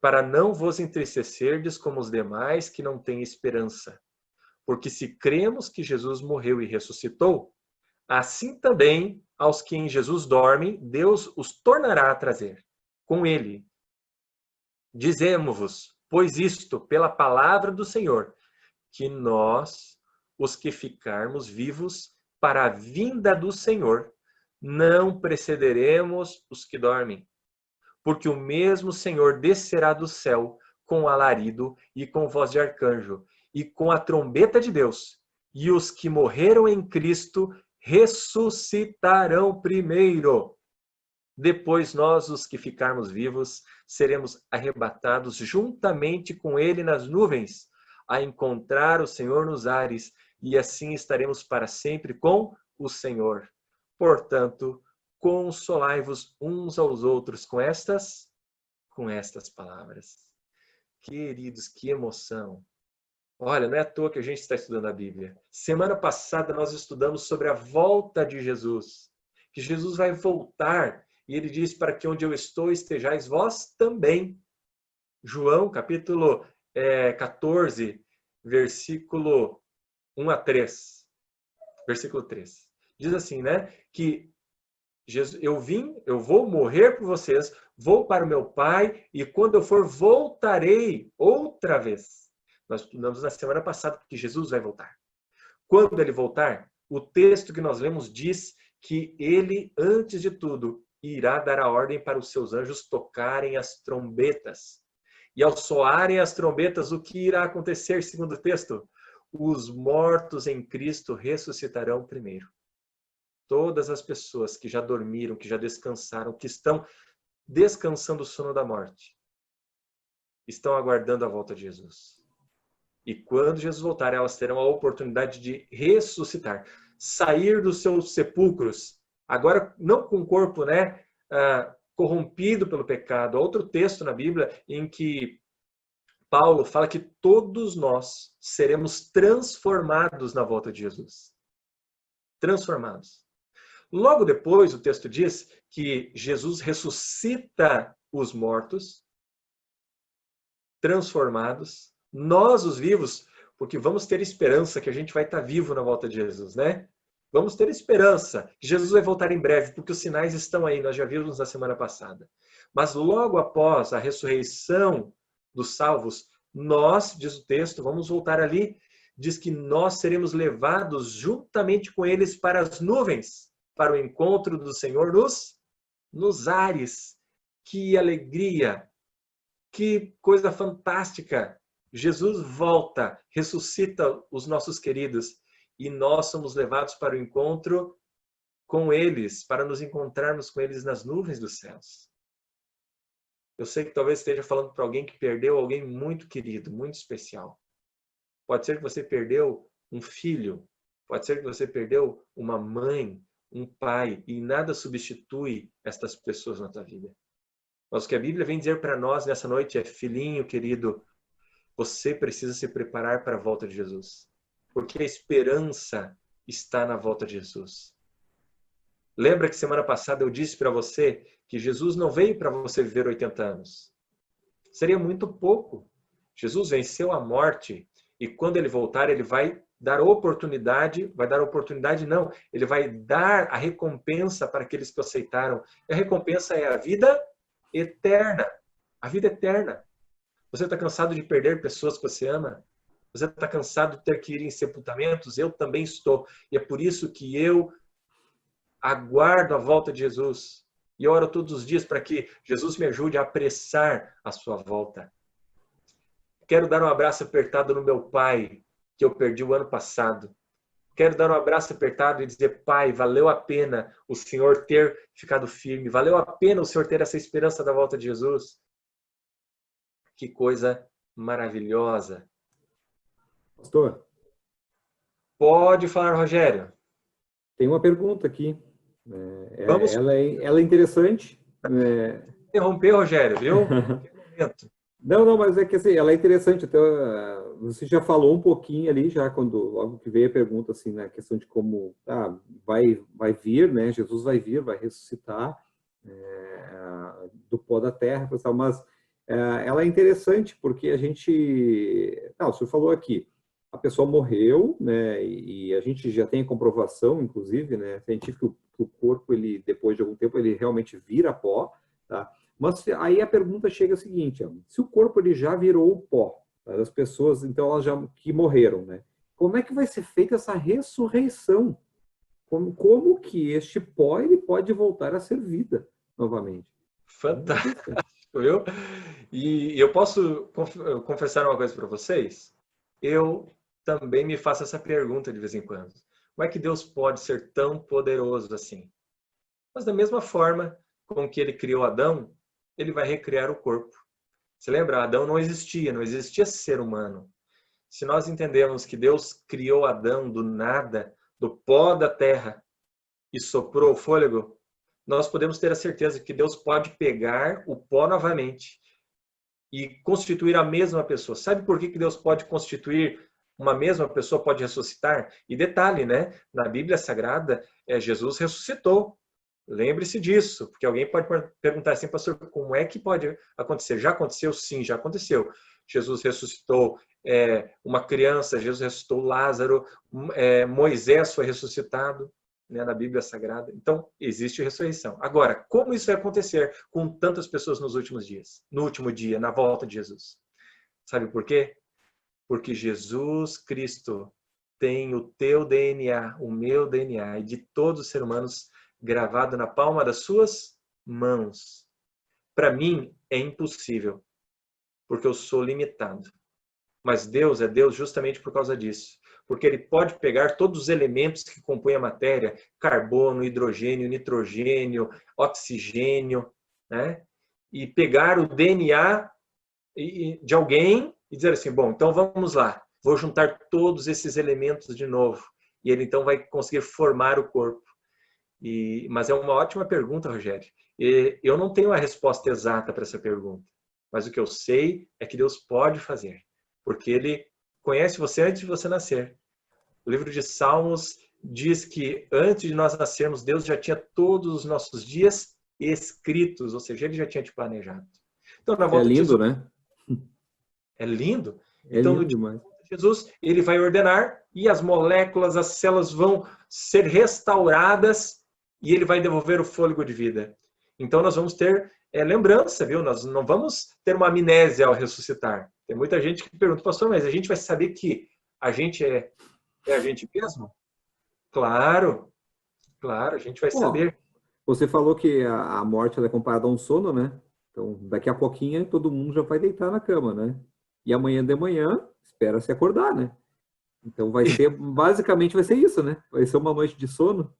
para não vos entristecerdes como os demais que não têm esperança. Porque se cremos que Jesus morreu e ressuscitou, assim também aos que em Jesus dormem, Deus os tornará a trazer com ele. Dizemos-vos, pois isto, pela palavra do Senhor, que nós, os que ficarmos vivos, para a vinda do Senhor, não precederemos os que dormem. Porque o mesmo Senhor descerá do céu com alarido e com voz de arcanjo e com a trombeta de Deus. E os que morreram em Cristo ressuscitarão primeiro. Depois nós, os que ficarmos vivos, seremos arrebatados juntamente com ele nas nuvens, a encontrar o Senhor nos ares, e assim estaremos para sempre com o Senhor. Portanto, consolai-vos uns aos outros com estas palavras. Queridos, que emoção! Olha, não é à toa que a gente está estudando a Bíblia. Semana passada nós estudamos sobre a volta de Jesus, que Jesus vai voltar, e ele diz: para que onde eu estou estejais vós também. João, capítulo 14, versículo 1 a 3. Versículo 3. Diz assim, né? Que Jesus, eu vou morrer por vocês, vou para o meu Pai, e quando eu for, voltarei outra vez. Nós estudamos na semana passada que Jesus vai voltar. Quando ele voltar, o texto que nós lemos diz que ele, antes de tudo, irá dar a ordem para os seus anjos tocarem as trombetas. E ao soarem as trombetas, o que irá acontecer, segundo o texto? Os mortos em Cristo ressuscitarão primeiro. Todas as pessoas que já dormiram, que já descansaram, que estão descansando o sono da morte, estão aguardando a volta de Jesus. E quando Jesus voltar, elas terão a oportunidade de ressuscitar, sair dos seus sepulcros, agora não com o corpo, né, corrompido pelo pecado. Há outro texto na Bíblia em que Paulo fala que todos nós seremos transformados na volta de Jesus. Transformados. Logo depois, o texto diz que Jesus ressuscita os mortos, transformados, nós os vivos, porque vamos ter esperança que a gente vai estar vivo na volta de Jesus, né? Vamos ter esperança que Jesus vai voltar em breve, porque os sinais estão aí, nós já vimos na semana passada. Mas logo após a ressurreição dos salvos, nós, diz o texto, vamos voltar ali, diz que nós seremos levados juntamente com eles para as nuvens, para o encontro do Senhor nos ares. Que alegria! Que coisa fantástica! Jesus volta, ressuscita os nossos queridos e nós somos levados para o encontro com eles, para nos encontrarmos com eles nas nuvens dos céus. Eu sei que talvez esteja falando para alguém que perdeu alguém muito querido, muito especial. Pode ser que você perdeu um filho, pode ser que você perdeu uma mãe, um pai, e nada substitui estas pessoas na tua vida. Mas o que a Bíblia vem dizer para nós nessa noite é: filhinho querido, você precisa se preparar para a volta de Jesus. Porque a esperança está na volta de Jesus. Lembra que semana passada eu disse para você que Jesus não veio para você viver 80 anos. Seria muito pouco. Jesus venceu a morte e quando ele voltar, ele vai dar oportunidade, não, ele vai dar a recompensa para aqueles que o aceitaram. E a recompensa é a vida eterna. A vida eterna. Você está cansado de perder pessoas que você ama? Você está cansado de ter que ir em sepultamentos? Eu também estou. E é por isso que eu aguardo a volta de Jesus. E oro todos os dias para que Jesus me ajude a apressar a sua volta. Quero dar um abraço apertado no meu pai, que eu perdi o ano passado. Quero dar um abraço apertado e dizer: pai, valeu a pena o Senhor ter ficado firme. Valeu a pena o Senhor ter essa esperança da volta de Jesus. Que coisa maravilhosa. Pastor, Pode falar, Rogério. tem uma pergunta aqui. Vamos Ela é interessante. interromper, Rogério, viu? Não, mas é que assim, ela é interessante. Até, você já falou um pouquinho ali, já quando logo que veio a pergunta, assim, na questão de como vai vir, né? Jesus vai vir, vai ressuscitar do pó da terra, mas ela é interessante porque a gente... o senhor falou aqui, a pessoa morreu, né? E a gente já tem a comprovação, inclusive, né? Científica, que o corpo, ele, depois de algum tempo, ele realmente vira pó, tá? Mas aí a pergunta chega a seguinte: se o corpo ele já virou pó, tá? Das pessoas, então elas já que morreram, né? Como é que vai ser feita essa ressurreição? Como que este pó ele pode voltar a ser vida novamente? Fantástico, viu? E eu posso confessar uma coisa para vocês? Eu também me faço essa pergunta de vez em quando. Como é que Deus pode ser tão poderoso assim? Mas da mesma forma com que ele criou Adão, ele vai recriar o corpo. Você lembra? Adão não existia ser humano. Se nós entendemos que Deus criou Adão do nada, do pó da terra, e soprou o fôlego, nós podemos ter a certeza que Deus pode pegar o pó novamente e constituir a mesma pessoa. Sabe por que Deus pode constituir uma mesma pessoa, pode ressuscitar? E detalhe, né? Na Bíblia Sagrada, Jesus ressuscitou. Lembre-se disso, porque alguém pode perguntar assim: pastor, como é que pode acontecer? Já aconteceu? Sim, já aconteceu. Jesus ressuscitou uma criança, Jesus ressuscitou Lázaro, Moisés foi ressuscitado, né, na Bíblia Sagrada. Então, existe ressurreição. Agora, como isso vai acontecer com tantas pessoas nos últimos dias? No último dia, na volta de Jesus. Sabe por quê? Porque Jesus Cristo tem o teu DNA, o meu DNA e de todos os seres humanos gravado na palma das suas mãos. Para mim é impossível, porque eu sou limitado. Mas Deus é Deus justamente por causa disso. Porque Ele pode pegar todos os elementos que compõem a matéria, carbono, hidrogênio, nitrogênio, oxigênio, né? E pegar o DNA de alguém e dizer assim, bom, então vamos lá, vou juntar todos esses elementos de novo. E ele então vai conseguir formar o corpo. Mas é uma ótima pergunta, Rogério. Eu não tenho a resposta exata para essa pergunta. Mas o que eu sei é que Deus pode fazer. Porque Ele conhece você antes de você nascer. O livro de Salmos diz que antes de nós nascermos, Deus já tinha todos os nossos dias escritos, ou seja, Ele já tinha te planejado. Então, na É volta de lindo, Jesus, né? é lindo. É Então, lindo no dia demais. de Jesus, Ele vai ordenar e as moléculas, as células vão ser restauradas e Ele vai devolver o fôlego de vida. Então, nós vamos ter lembrança, viu? Nós não vamos ter uma amnésia ao ressuscitar. Tem muita gente que pergunta, pastor, mas a gente vai saber que a gente é a gente mesmo? Claro, claro, a gente vai Bom, saber. você falou que a morte ela é comparada a um sono, né? Então, daqui a pouquinho todo mundo já vai deitar na cama, né? E amanhã de manhã espera se acordar, né? Então basicamente vai ser isso, né? Vai ser uma noite de sono.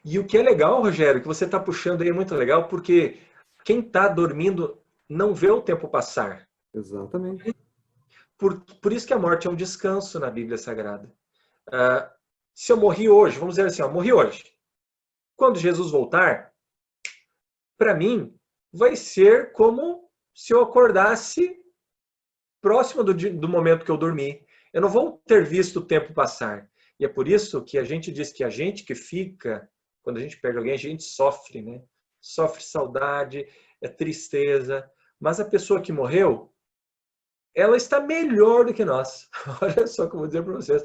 E o que é legal, Rogério, que você está puxando aí é muito legal, porque quem está dormindo não vê o tempo passar. Exatamente. Por isso que a morte é um descanso na Bíblia Sagrada. Se eu morri hoje, vamos dizer assim, morri hoje. Quando Jesus voltar, para mim, vai ser como se eu acordasse próximo do momento que eu dormi. Eu não vou ter visto o tempo passar. E é por isso que a gente diz que a gente que fica, quando a gente perde alguém, a gente sofre, né? Sofre saudade, é tristeza. Mas a pessoa que morreu, ela está melhor do que nós. Olha só o que eu vou dizer para vocês.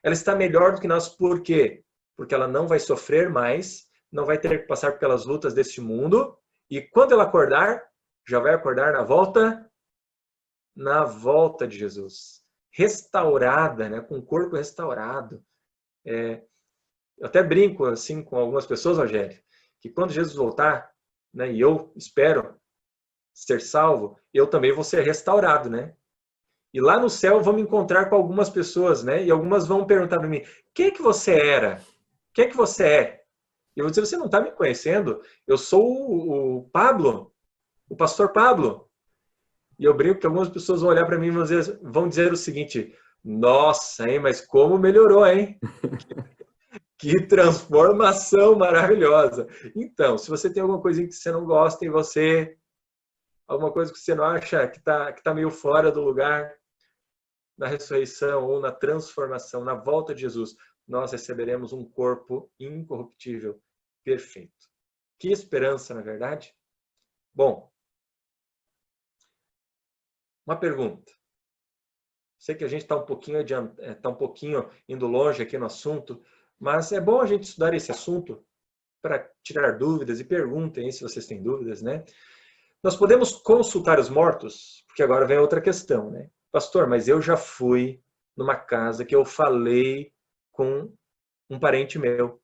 Ela está melhor do que nós por quê? Porque ela não vai sofrer mais, não vai ter que passar pelas lutas deste mundo. E quando ela acordar, já vai acordar na volta de Jesus. Restaurada, né? Com o corpo restaurado. Eu até brinco assim com algumas pessoas, Rogério, que quando Jesus voltar, né, e eu espero ser salvo, eu também vou ser restaurado, né? E lá no céu vou me encontrar com algumas pessoas, né? E algumas vão perguntar para mim: quem é que você era? Quem é que você é? E eu vou dizer: você não está me conhecendo? Eu sou o Pablo, o pastor Pablo. E eu brinco que algumas pessoas vão olhar para mim e vão dizer o seguinte: nossa, hein? Mas como melhorou, hein? Que transformação maravilhosa. Então, se você tem alguma coisa que você não gosta em você, alguma coisa que você não acha que tá meio fora do lugar, na ressurreição ou na transformação, na volta de Jesus, nós receberemos um corpo incorruptível, perfeito. Que esperança, na verdade? Bom, uma pergunta. Sei que a gente está um pouquinho indo longe aqui no assunto, mas é bom a gente estudar esse assunto para tirar dúvidas e perguntem aí se vocês têm dúvidas, né? Nós podemos consultar os mortos? Porque agora vem outra questão, né? Pastor, mas eu já fui numa casa que eu falei com um parente meu.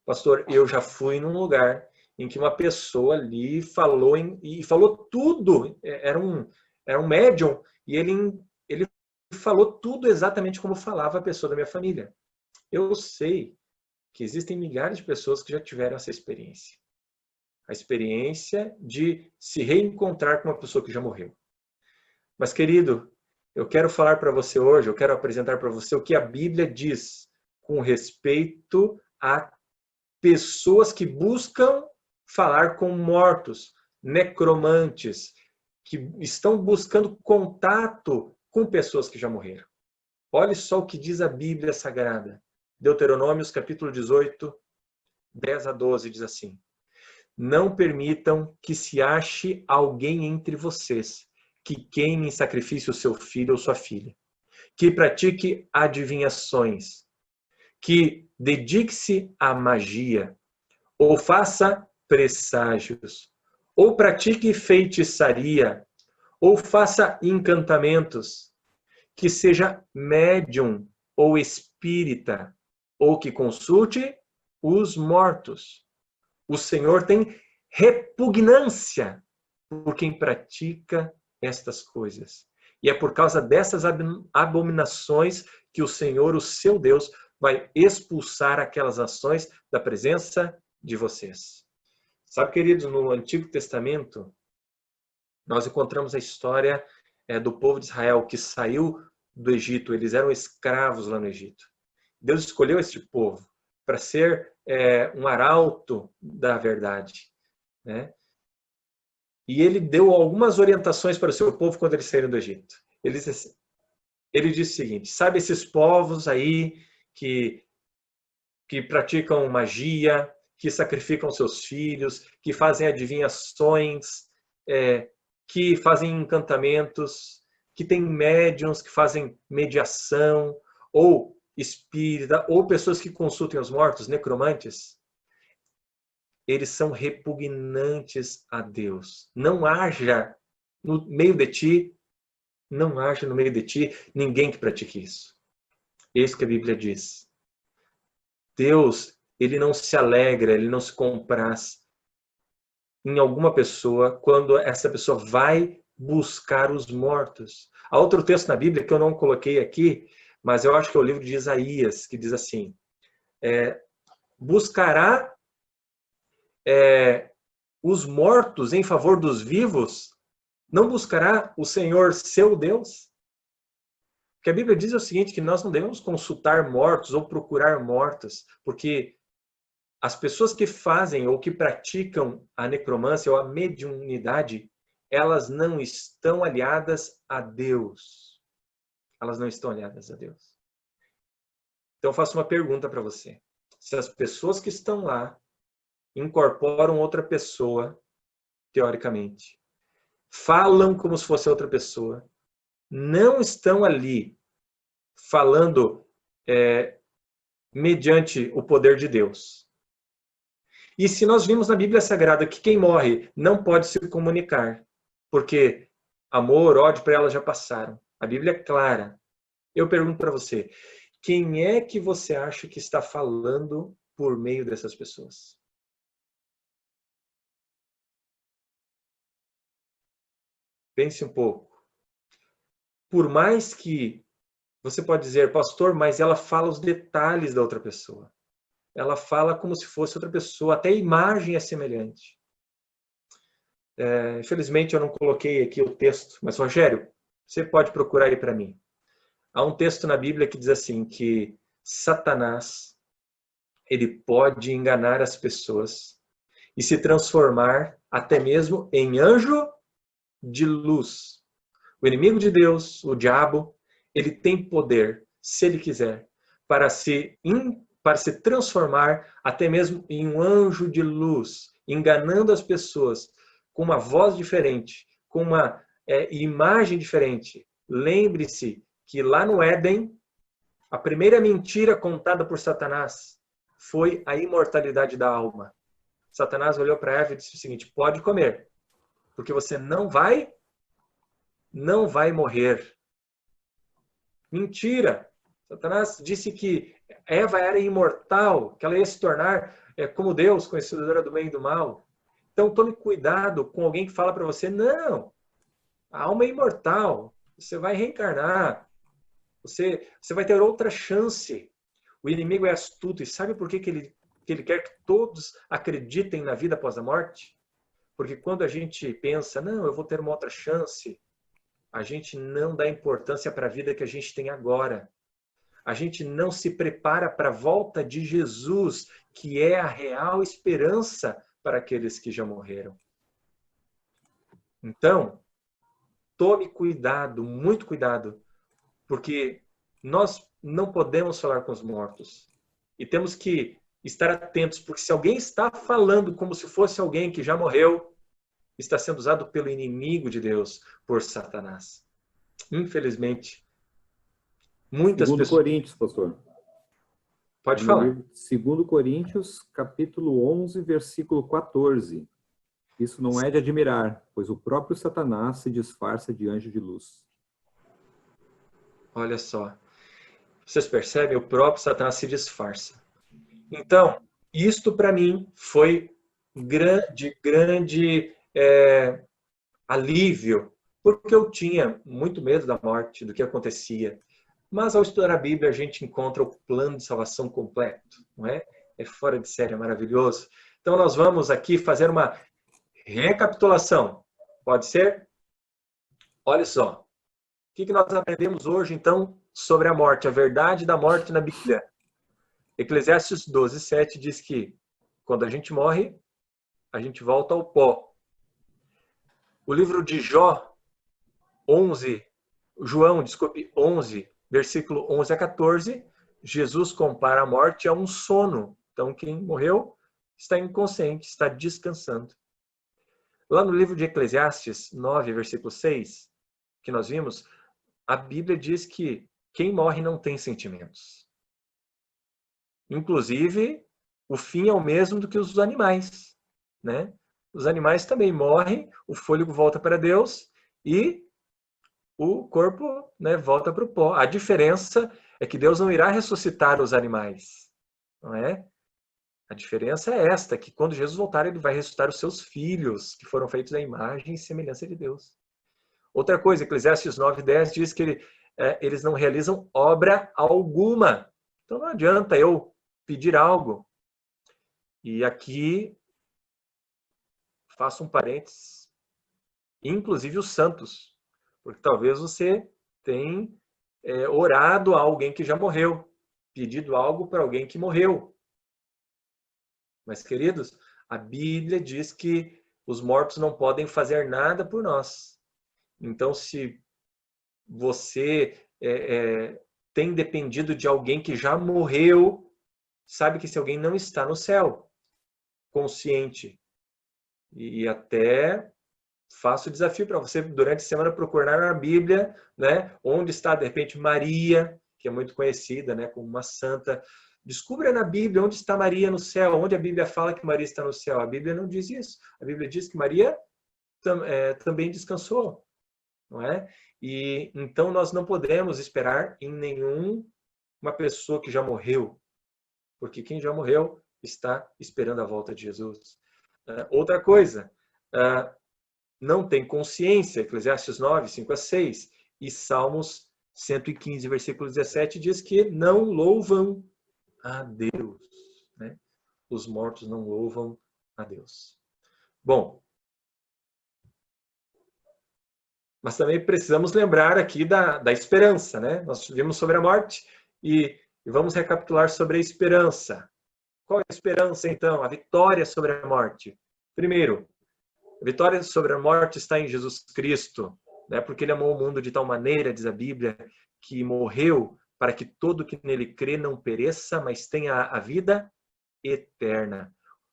Pastor, eu já fui num lugar em que uma pessoa ali falou e falou tudo. Era um médium e ele falou tudo exatamente como falava a pessoa da minha família. Eu sei que existem milhares de pessoas que já tiveram essa experiência. A experiência de se reencontrar com uma pessoa que já morreu. Mas, querido, eu quero falar para você hoje, eu quero apresentar para você o que a Bíblia diz com respeito a pessoas que buscam falar com mortos, necromantes, que estão buscando contato com pessoas que já morreram. Olhe só o que diz a Bíblia Sagrada. Deuteronômios, capítulo 18, 10 a 12, diz assim: não permitam que se ache alguém entre vocês que queime em sacrifício o seu filho ou sua filha, que pratique adivinhações, que dedique-se à magia, ou faça presságios, ou pratique feitiçaria, ou faça encantamentos, que seja médium ou espírita, ou que consulte os mortos. O Senhor tem repugnância por quem pratica estas coisas. E é por causa dessas abominações que o Senhor, o seu Deus, vai expulsar aquelas ações da presença de vocês. Sabe, queridos, no Antigo Testamento, nós encontramos a história do povo de Israel que saiu do Egito. Eles eram escravos lá no Egito. Deus escolheu este povo para ser um arauto da verdade, né? E ele deu algumas orientações para o seu povo quando eles saíram do Egito. Ele disse o seguinte: sabe esses povos aí que praticam magia, que sacrificam seus filhos, que fazem adivinhações, que fazem encantamentos, que têm médiuns que fazem mediação, ou espírita, ou pessoas que consultem os mortos, necromantes? Eles são repugnantes a Deus. Não haja no meio de ti, não haja no meio de ti ninguém que pratique isso. É isso que a Bíblia diz. Deus, ele não se alegra, ele não se compraz em alguma pessoa quando essa pessoa vai buscar os mortos. Há outro texto na Bíblia que eu não coloquei aqui, mas eu acho que é o livro de Isaías, que diz assim: buscará os mortos em favor dos vivos? Não buscará o Senhor seu Deus? O que a Bíblia diz é o seguinte, que nós não devemos consultar mortos ou procurar mortos, porque as pessoas que fazem ou que praticam a necromância ou a mediunidade, elas não estão aliadas a Deus. Elas não estão aliadas a Deus. Então eu faço uma pergunta para você. Se as pessoas que estão lá incorporam outra pessoa, teoricamente, falam como se fosse outra pessoa, não estão ali falando mediante o poder de Deus. E se nós vimos na Bíblia Sagrada que quem morre não pode se comunicar, porque amor, ódio para elas já passaram. A Bíblia é clara. Eu pergunto para você, quem é que você acha que está falando por meio dessas pessoas? Pense um pouco. Por mais que você pode dizer, pastor, mas ela fala os detalhes da outra pessoa. Ela fala como se fosse outra pessoa, até a imagem é semelhante. Infelizmente eu não coloquei aqui o texto, mas Rogério, você pode procurar aí para mim. Há um texto na Bíblia que diz assim, que Satanás, ele pode enganar as pessoas e se transformar até mesmo em anjo de luz. O inimigo de Deus, o diabo, ele tem poder, se ele quiser, para se transformar até mesmo em um anjo de luz, enganando as pessoas com uma voz diferente, com uma imagem diferente. Lembre-se que lá no Éden, a primeira mentira contada por Satanás foi a imortalidade da alma. Satanás olhou para Eva e disse o seguinte: pode comer, porque você não vai morrer. Mentira! Satanás disse que Eva era imortal, que ela ia se tornar como Deus, conhecedora do bem e do mal. Então tome cuidado com alguém que fala para você, não, a alma é imortal, você vai reencarnar, você vai ter outra chance. O inimigo é astuto e sabe por que ele quer que todos acreditem na vida após a morte? Porque quando a gente pensa, não, eu vou ter uma outra chance, a gente não dá importância para a vida que a gente tem agora. A gente não se prepara para a volta de Jesus, que é a real esperança para aqueles que já morreram. Então, tome cuidado, muito cuidado, porque nós não podemos falar com os mortos. E temos que estar atentos, porque se alguém está falando como se fosse alguém que já morreu, está sendo usado pelo inimigo de Deus, por Satanás. Infelizmente, muitas Segundo pessoas... Coríntios, pastor. Pode falar. Segundo Coríntios, capítulo 11, versículo 14. Isso não é de admirar, pois o próprio Satanás se disfarça de anjo de luz. Olha só. Vocês percebem? O próprio Satanás se disfarça. Então, isto para mim foi grande alívio, porque eu tinha muito medo da morte, do que acontecia. Mas ao estudar a Bíblia, a gente encontra o plano de salvação completo, não é? É fora de série, é maravilhoso. Então nós vamos aqui fazer uma recapitulação. Pode ser? Olha só. O que nós aprendemos hoje, então, sobre a morte, a verdade da morte na Bíblia? Eclesiastes 12:7 diz que quando a gente morre, a gente volta ao pó. O livro de João 11, versículo 11 a 14, Jesus compara a morte a um sono. Então, quem morreu está inconsciente, está descansando. Lá no livro de Eclesiastes 9, versículo 6, que nós vimos, a Bíblia diz que quem morre não tem sentimentos. Inclusive, o fim é o mesmo do que os animais, né? Os animais também morrem, o fôlego volta para Deus e o corpo, né, volta para o pó. A diferença é que Deus não irá ressuscitar os animais, não é? A diferença é esta, que quando Jesus voltar, ele vai ressuscitar os seus filhos, que foram feitos à imagem e semelhança de Deus. Outra coisa, Eclesiastes 9:10 diz que eles não realizam obra alguma. Então não adianta eu pedir algo. E aqui faço um parênteses, inclusive os santos, porque talvez você tenha orado a alguém que já morreu, pedido algo para alguém que morreu. Mas, queridos, a Bíblia diz que os mortos não podem fazer nada por nós. Então, se você tem dependido de alguém que já morreu, sabe que esse alguém não está no céu, consciente. E até faço o desafio para você, durante a semana, procurar na Bíblia, né, onde está, de repente, Maria, que é muito conhecida, né, como uma santa. Descubra na Bíblia onde está Maria no céu, onde a Bíblia fala que Maria está no céu. A Bíblia não diz isso. A Bíblia diz que Maria também descansou, não é? E então nós não podemos esperar em uma pessoa que já morreu, porque quem já morreu está esperando a volta de Jesus. Outra coisa, não tem consciência, Eclesiastes 9, 5 a 6, e Salmos 115, versículo 17, diz que não louvam a Deus, né? Os mortos não louvam a Deus. Bom, mas também precisamos lembrar aqui da esperança, né? Nós vimos sobre a morte e vamos recapitular sobre a esperança. Qual é a esperança, então? A vitória sobre a morte. Primeiro, a vitória sobre a morte está em Jesus Cristo, né? Porque ele amou o mundo de tal maneira, diz a Bíblia, que morreu para que todo que nele crê não pereça, mas tenha a vida eterna.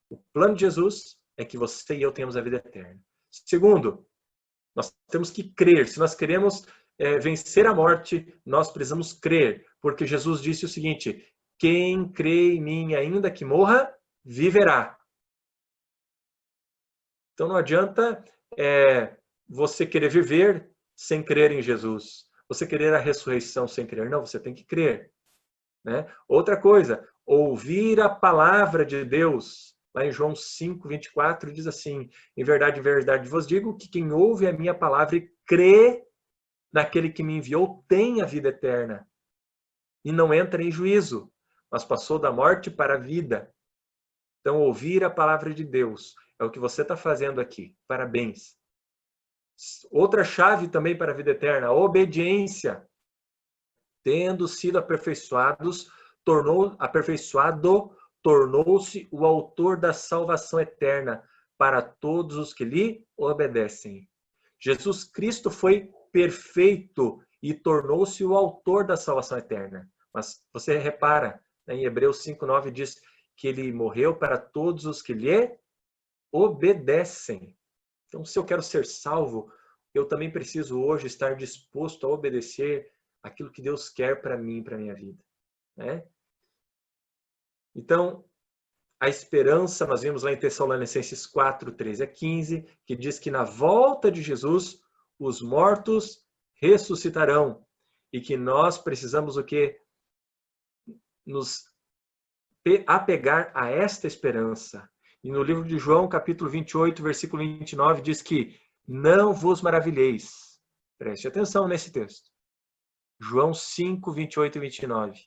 O plano de Jesus é que você e eu tenhamos a vida eterna. Segundo, nós temos que crer. Se nós queremos vencer a morte, nós precisamos crer, porque Jesus disse o seguinte: quem crê em mim, ainda que morra, viverá. Então não adianta você querer viver sem crer em Jesus. Você querer a ressurreição sem crer. Não, você tem que crer, né? Outra coisa, ouvir a palavra de Deus. Lá em João 5:24 diz assim: em verdade, vos digo que quem ouve a minha palavra e crê naquele que me enviou tem a vida eterna e não entra em juízo, mas passou da morte para a vida. Então, ouvir a palavra de Deus é o que você está fazendo aqui. Parabéns. Outra chave também para a vida eterna, a obediência. Tendo sido aperfeiçoados, tornou-se o autor da salvação eterna para todos os que lhe obedecem. Jesus Cristo foi perfeito e tornou-se o autor da salvação eterna. Mas você repara, né, em Hebreus 5:9 diz que ele morreu para todos os que lhe obedecem. Então, se eu quero ser salvo, eu também preciso hoje estar disposto a obedecer aquilo que Deus quer para mim, para a minha vida, né? Então, a esperança, nós vimos lá em Tessalonicenses 4, 13 a 15, que diz que na volta de Jesus, os mortos ressuscitarão. E que nós precisamos o quê? nos apegar a esta esperança. E no livro de João, capítulo 28, versículo 29, diz que não vos maravilheis. Preste atenção nesse texto. João 5, 28 e 29.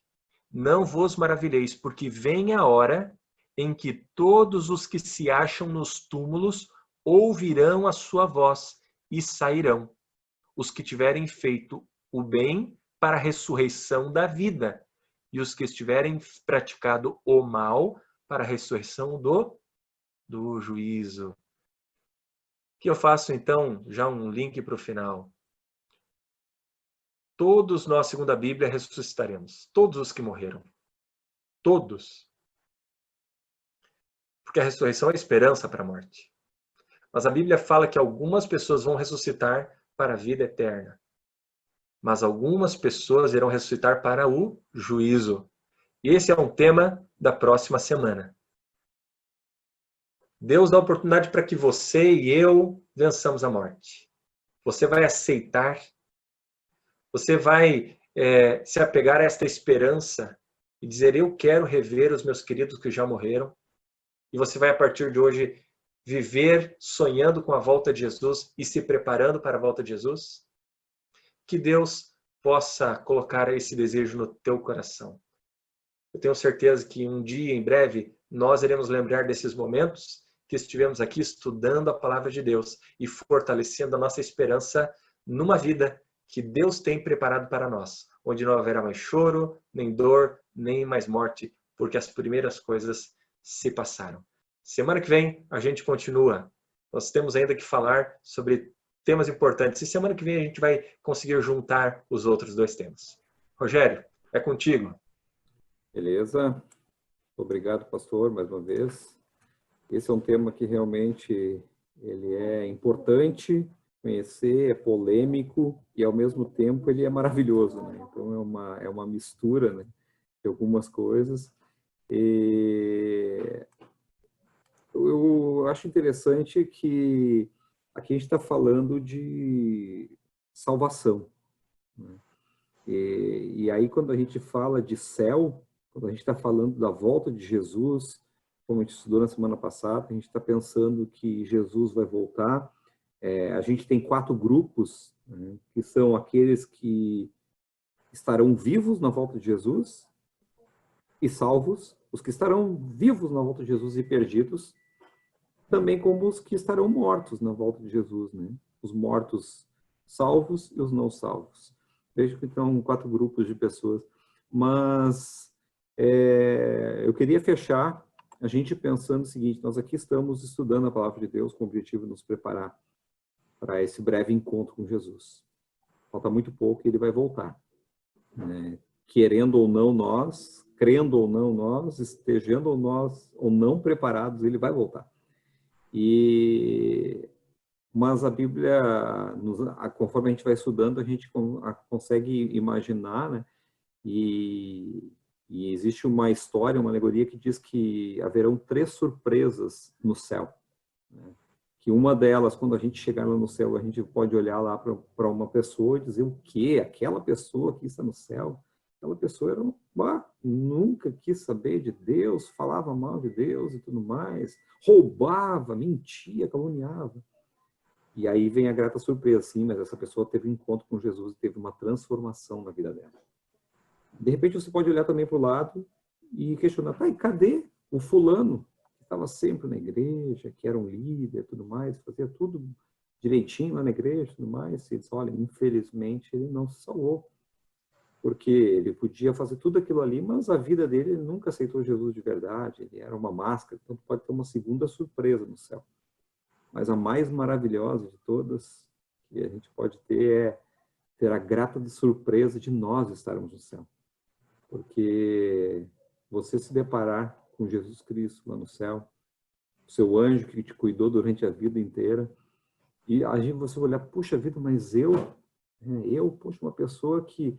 Não vos maravilheis, porque vem a hora em que todos os que se acham nos túmulos ouvirão a sua voz e sairão. Os que tiverem feito o bem para a ressurreição da vida, e os que estiverem praticado o mal para a ressurreição do juízo. O que eu faço então? Já um link para o final. Todos nós, segundo a Bíblia, ressuscitaremos. Todos os que morreram. Todos. Porque a ressurreição é a esperança para a morte. Mas a Bíblia fala que algumas pessoas vão ressuscitar para a vida eterna. Mas algumas pessoas irão ressuscitar para o juízo. E esse é um tema da próxima semana. Deus dá oportunidade para que você e eu vençamos a morte. Você vai aceitar, você vai se apegar a esta esperança e dizer, eu quero rever os meus queridos que já morreram. E você vai, a partir de hoje, viver sonhando com a volta de Jesus e se preparando para a volta de Jesus? Que Deus possa colocar esse desejo no teu coração. Eu tenho certeza que um dia, em breve, nós iremos lembrar desses momentos que estivemos aqui estudando a palavra de Deus e fortalecendo a nossa esperança numa vida que Deus tem preparado para nós, onde não haverá mais choro, nem dor, nem mais morte, porque as primeiras coisas se passaram. Semana que vem a gente continua. Nós temos ainda que falar sobre temas importantes e semana que vem a gente vai conseguir juntar os outros dois temas. Rogério, é contigo. Beleza. Obrigado, pastor, mais uma vez. Esse é um tema que realmente ele é importante conhecer, é polêmico e, ao mesmo tempo, ele é maravilhoso, né? Então, é uma mistura, né, de algumas coisas. E eu acho interessante que aqui a gente está falando de salvação, né? E aí, quando a gente fala de céu, quando a gente está falando da volta de Jesus, como a gente estudou na semana passada, a gente está pensando que Jesus vai voltar. A gente tem 4 grupos, né, que são aqueles que estarão vivos na volta de Jesus e salvos, os que estarão vivos na volta de Jesus e perdidos, também como os que estarão mortos na volta de Jesus, né? Os mortos salvos e os não salvos. Vejo que então 4 grupos de pessoas. Mas eu queria fechar a gente pensando o seguinte, nós aqui estamos estudando a palavra de Deus com o objetivo de nos preparar para esse breve encontro com Jesus. Falta muito pouco e ele vai voltar, né? Querendo ou não nós, crendo ou não nós, estejando nós ou não preparados, ele vai voltar. Mas a Bíblia, conforme a gente vai estudando, a gente consegue imaginar, né? E existe uma história, uma alegoria que diz que haverão 3 surpresas no céu, né? Que uma delas, quando a gente chegar lá no céu, a gente pode olhar lá para uma pessoa e dizer o quê? Aquela pessoa que está no céu, aquela pessoa era nunca quis saber de Deus, falava mal de Deus e tudo mais, roubava, mentia, caluniava. E aí vem a grata surpresa, sim, mas essa pessoa teve um encontro com Jesus e teve uma transformação na vida dela. De repente você pode olhar também para o lado e questionar, e cadê o fulano que estava sempre na igreja, que era um líder, tudo mais, fazia tudo direitinho lá na igreja, tudo mais, e diz, olha, infelizmente ele não se salvou, porque ele podia fazer tudo aquilo ali, mas a vida dele ele nunca aceitou Jesus de verdade, ele era uma máscara, então pode ter uma segunda surpresa no céu. Mas a mais maravilhosa de todas que a gente pode ter é ter a grata de surpresa de nós estarmos no céu. Porque você se deparar com Jesus Cristo lá no céu, o seu anjo que te cuidou durante a vida inteira, e aí você olhar, puxa vida, mas poxa, uma pessoa que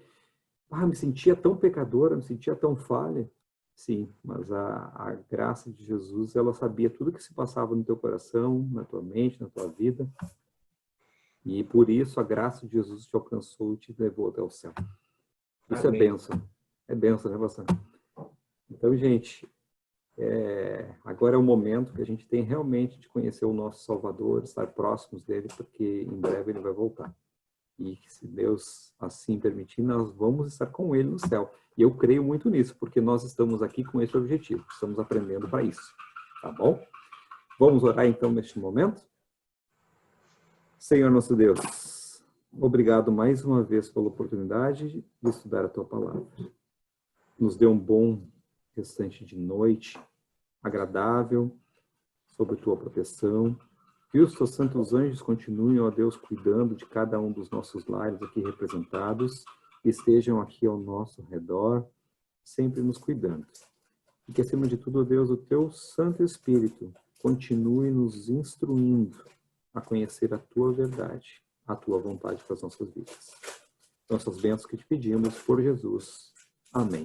me sentia tão pecadora, me sentia tão falha. Sim, mas a graça de Jesus, ela sabia tudo que se passava no teu coração, na tua mente, na tua vida. E por isso a graça de Jesus te alcançou e te levou até o céu. Isso Amém. É bênção. É bênção, né, pastor? Então, gente, agora é o momento que a gente tem realmente de conhecer o nosso Salvador, estar próximos dele, porque em breve ele vai voltar. E se Deus assim permitir, nós vamos estar com ele no céu. E eu creio muito nisso, porque nós estamos aqui com esse objetivo, estamos aprendendo para isso. Tá bom? Vamos orar então neste momento? Senhor nosso Deus, obrigado mais uma vez pela oportunidade de estudar a tua palavra. Nos dê um bom restante de noite, agradável, sob tua proteção. Que os teus santos anjos continuem, ó Deus, cuidando de cada um dos nossos lares aqui representados, e estejam aqui ao nosso redor, sempre nos cuidando. E que, acima de tudo, ó Deus, o teu Santo Espírito continue nos instruindo a conhecer a tua verdade, a tua vontade para as nossas vidas. Nossas bênçãos que te pedimos por Jesus. Amém.